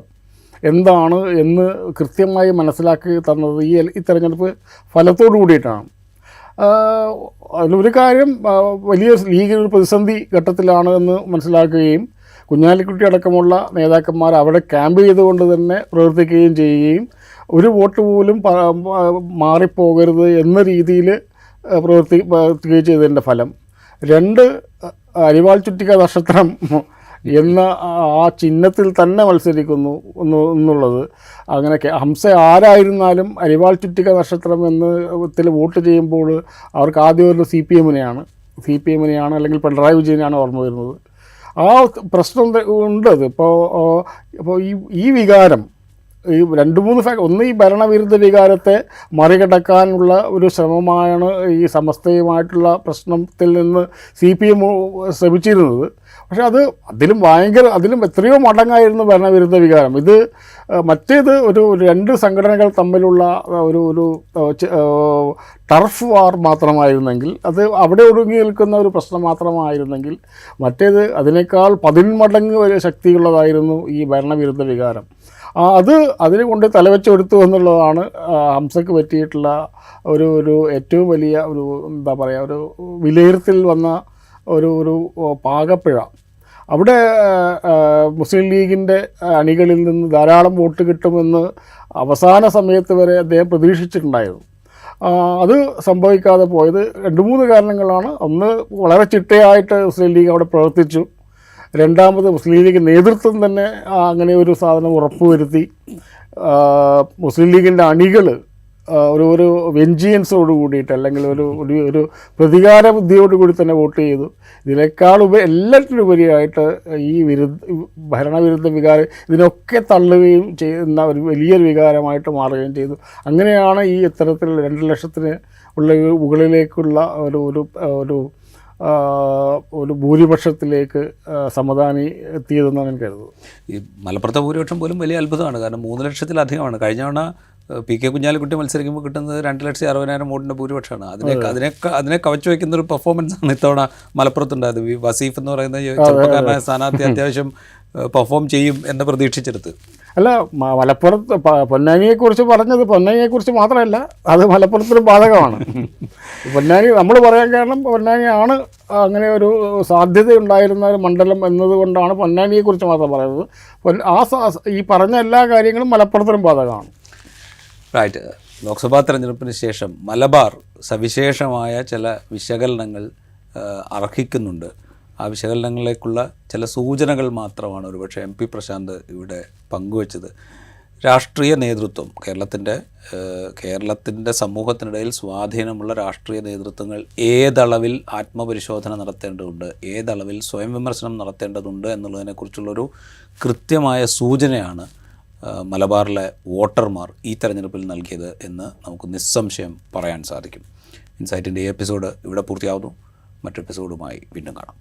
എന്താണ് എന്ന് കൃത്യമായി മനസ്സിലാക്കി തന്നത് ഈ തെരഞ്ഞെടുപ്പ് ഫലത്തോടു കൂടിയിട്ടാണ്. അതിലൊരു കാര്യം, വലിയ ലീഗിനൊരു പ്രതിസന്ധി ഘട്ടത്തിലാണ് എന്ന് മനസ്സിലാക്കുകയും കുഞ്ഞാലിക്കുട്ടി അടക്കമുള്ള നേതാക്കന്മാർ അവിടെ ക്യാമ്പ് ചെയ്തുകൊണ്ട് തന്നെ പ്രവർത്തിക്കുകയും ചെയ്യുകയും ഒരു വോട്ട് പോലും മാറിപ്പോകരുത് എന്ന രീതിയിൽ പ്രവർത്തിക്കുകയും ചെയ്തതിൻ്റെ ഫലം. 2, അരിവാൾ ചുറ്റിക നക്ഷത്രം എന്ന ആ ചിഹ്നത്തിൽ തന്നെ മത്സരിക്കുന്നു എന്നുള്ളത്. അങ്ങനെ ഹംസ ആരായിരുന്നാലും അരിവാൾ ചുറ്റിക നക്ഷത്രം എന്നതിൽ വോട്ട് ചെയ്യുമ്പോൾ അവർക്ക് ആദ്യം വരുന്നത് CPM-നെയാണ് അല്ലെങ്കിൽ പിണറായി വിജയനെയാണ് ഓർമ്മ വരുന്നത്. ആ പ്രശ്നം ഉണ്ട്. അത് ഇപ്പോൾ ഈ വികാരം ഈ 2-3 ഒന്ന് ഈ ഭരണവിരുദ്ധ വികാരത്തെ മറികടക്കാനുള്ള ഒരു ശ്രമമാണ് ഈ സമസ്തയുമായിട്ടുള്ള പ്രശ്നത്തിൽ നിന്ന് CPM ശ്രമിച്ചിരുന്നത്. പക്ഷേ അതിലും എത്രയോ മടങ്ങായിരുന്നു ഭരണവിരുദ്ധ വികാരം. മറ്റേത് ഒരു 2 സംഘടനകൾ തമ്മിലുള്ള ഒരു ടർഫ് വാർ മാത്രമായിരുന്നെങ്കിൽ, അത് അവിടെ ഒടുങ്ങി നിൽക്കുന്ന ഒരു പ്രശ്നം മാത്രമായിരുന്നെങ്കിൽ, മറ്റേത് അതിനേക്കാൾ 10 മടങ്ങ് വരെ ശക്തിയുള്ളതായിരുന്നു ഈ ഭരണവിരുദ്ധ വികാരം. അതിനെ കൊണ്ട് തലവെച്ചെടുത്തു എന്നുള്ളതാണ് ഹംസയ്ക്ക് പറ്റിയിട്ടുള്ള ഒരു ഏറ്റവും വലിയ എന്താ പറയുക, ഒരു വിലയിരുത്തൽ വന്ന ഒരു പാകപ്പിഴ. അവിടെ മുസ്ലിം ലീഗിൻ്റെ അണികളിൽ നിന്ന് ധാരാളം വോട്ട് കിട്ടുമെന്ന് അവസാന സമയത്ത് വരെ അദ്ദേഹം പ്രതീക്ഷിച്ചിട്ടുണ്ടായിരുന്നു. അത് സംഭവിക്കാതെ പോയത് 2-3 കാരണങ്ങളാണ്. ഒന്ന്, വളരെ ചിട്ടയായിട്ട് മുസ്ലിം ലീഗ് അവിടെ പ്രവർത്തിച്ചു. രണ്ടാമത്, മുസ്ലിം ലീഗ് നേതൃത്വം തന്നെ അങ്ങനെ ഒരു സാധനം ഉറപ്പുവരുത്തി. മുസ്ലിം ലീഗിൻ്റെ അണികൾ ഒരു വെഞ്ചിയൻസോട് കൂടിയിട്ട് അല്ലെങ്കിൽ ഒരു പ്രതികാര ബുദ്ധിയോടുകൂടി തന്നെ വോട്ട് ചെയ്തു. ഇതിനേക്കാൾ എല്ലാറ്റിനുപരിയായിട്ട് ഈ ഭരണവിരുദ്ധ വികാരം ഇതിനൊക്കെ തള്ളുകയും ചെയ്യുന്ന ഒരു വലിയൊരു വികാരമായിട്ട് മാറുകയും ചെയ്തു. അങ്ങനെയാണ് ഈ ഇത്തരത്തിൽ 2 ലക്ഷത്തിന് ഉള്ള മുകളിലേക്കുള്ള ഒരു ഭൂരിപക്ഷത്തിലേക്ക് സമദാനി എത്തിയതെന്നാണ് എനിക്ക് കരുതുന്നത്. ഈ മലപ്പുറത്തെ ഭൂരിപക്ഷം പോലും വലിയ അത്ഭുതമാണ്. കാരണം 3 ലക്ഷത്തിലധികമാണ്. കഴിഞ്ഞ തവണ PK കുഞ്ഞാലിക്കുട്ടി മത്സരിക്കുമ്പോൾ കിട്ടുന്നത് 2,60,000 വോട്ടിൻ്റെ ഭൂരിപക്ഷമാണ്. അതിനെ കവച്ചു വയ്ക്കുന്നൊരു പെർഫോമൻസാണ് ഇത്തവണ മലപ്പുറത്തുണ്ടായത്. വസീഫ് എന്ന് പറയുന്ന ചെറുപ്പക്കാരനായ സ്ഥാനാർത്ഥി അത്യാവശ്യം പെർഫോം ചെയ്യും എന്ന് പ്രതീക്ഷിച്ചെടുത്ത്. അല്ല, മലപ്പുറത്ത് പൊന്നാനിയെക്കുറിച്ച് പറഞ്ഞത് പൊന്നാനിയെക്കുറിച്ച് മാത്രമല്ല, അത് മലപ്പുറത്തിനും ബാധകമാണ്. പൊന്നാനി നമ്മൾ പറയാൻ കാരണം പൊന്നാനിയാണ് അങ്ങനെ ഒരു സാധ്യതയുണ്ടായിരുന്ന ഒരു മണ്ഡലം എന്നതുകൊണ്ടാണ് പൊന്നാനിയെക്കുറിച്ച് മാത്രം പറയുന്നത്. ഈ പറഞ്ഞ എല്ലാ കാര്യങ്ങളും മലപ്പുറത്തിനും ബാധകമാണ്. റൈറ്റ്. ലോക്സഭാ തെരഞ്ഞെടുപ്പിന് ശേഷം മലബാർ സവിശേഷമായ ചില വിശകലനങ്ങൾ അർഹിക്കുന്നുണ്ട്. ആ വിശകലനങ്ങളിലേക്കുള്ള ചില സൂചനകൾ മാത്രമാണ് ഒരുപക്ഷെ MP പ്രശാന്ത് ഇവിടെ പങ്കുവച്ചത്. രാഷ്ട്രീയ നേതൃത്വം കേരളത്തിൻ്റെ സമൂഹത്തിനിടയിൽ സ്വാധീനമുള്ള രാഷ്ട്രീയ നേതൃത്വങ്ങൾ ഏതളവിൽ ആത്മപരിശോധന നടത്തേണ്ടതുണ്ട്, ഏതളവിൽ സ്വയം വിമർശനം നടത്തേണ്ടതുണ്ട് എന്നുള്ളതിനെക്കുറിച്ചുള്ളൊരു കൃത്യമായ സൂചനയാണ് മലബാറിലെ വോട്ടർമാർ ഈ തെരഞ്ഞെടുപ്പിൽ നൽകിയത് എന്ന് നമുക്ക് നിസ്സംശയം പറയാൻ സാധിക്കും. ഇൻസൈറ്റിൻ്റെ ഈ എപ്പിസോഡ് ഇവിടെ പൂർത്തിയാവുന്നു. മറ്റെപ്പിസോഡുമായി വീണ്ടും കാണാം.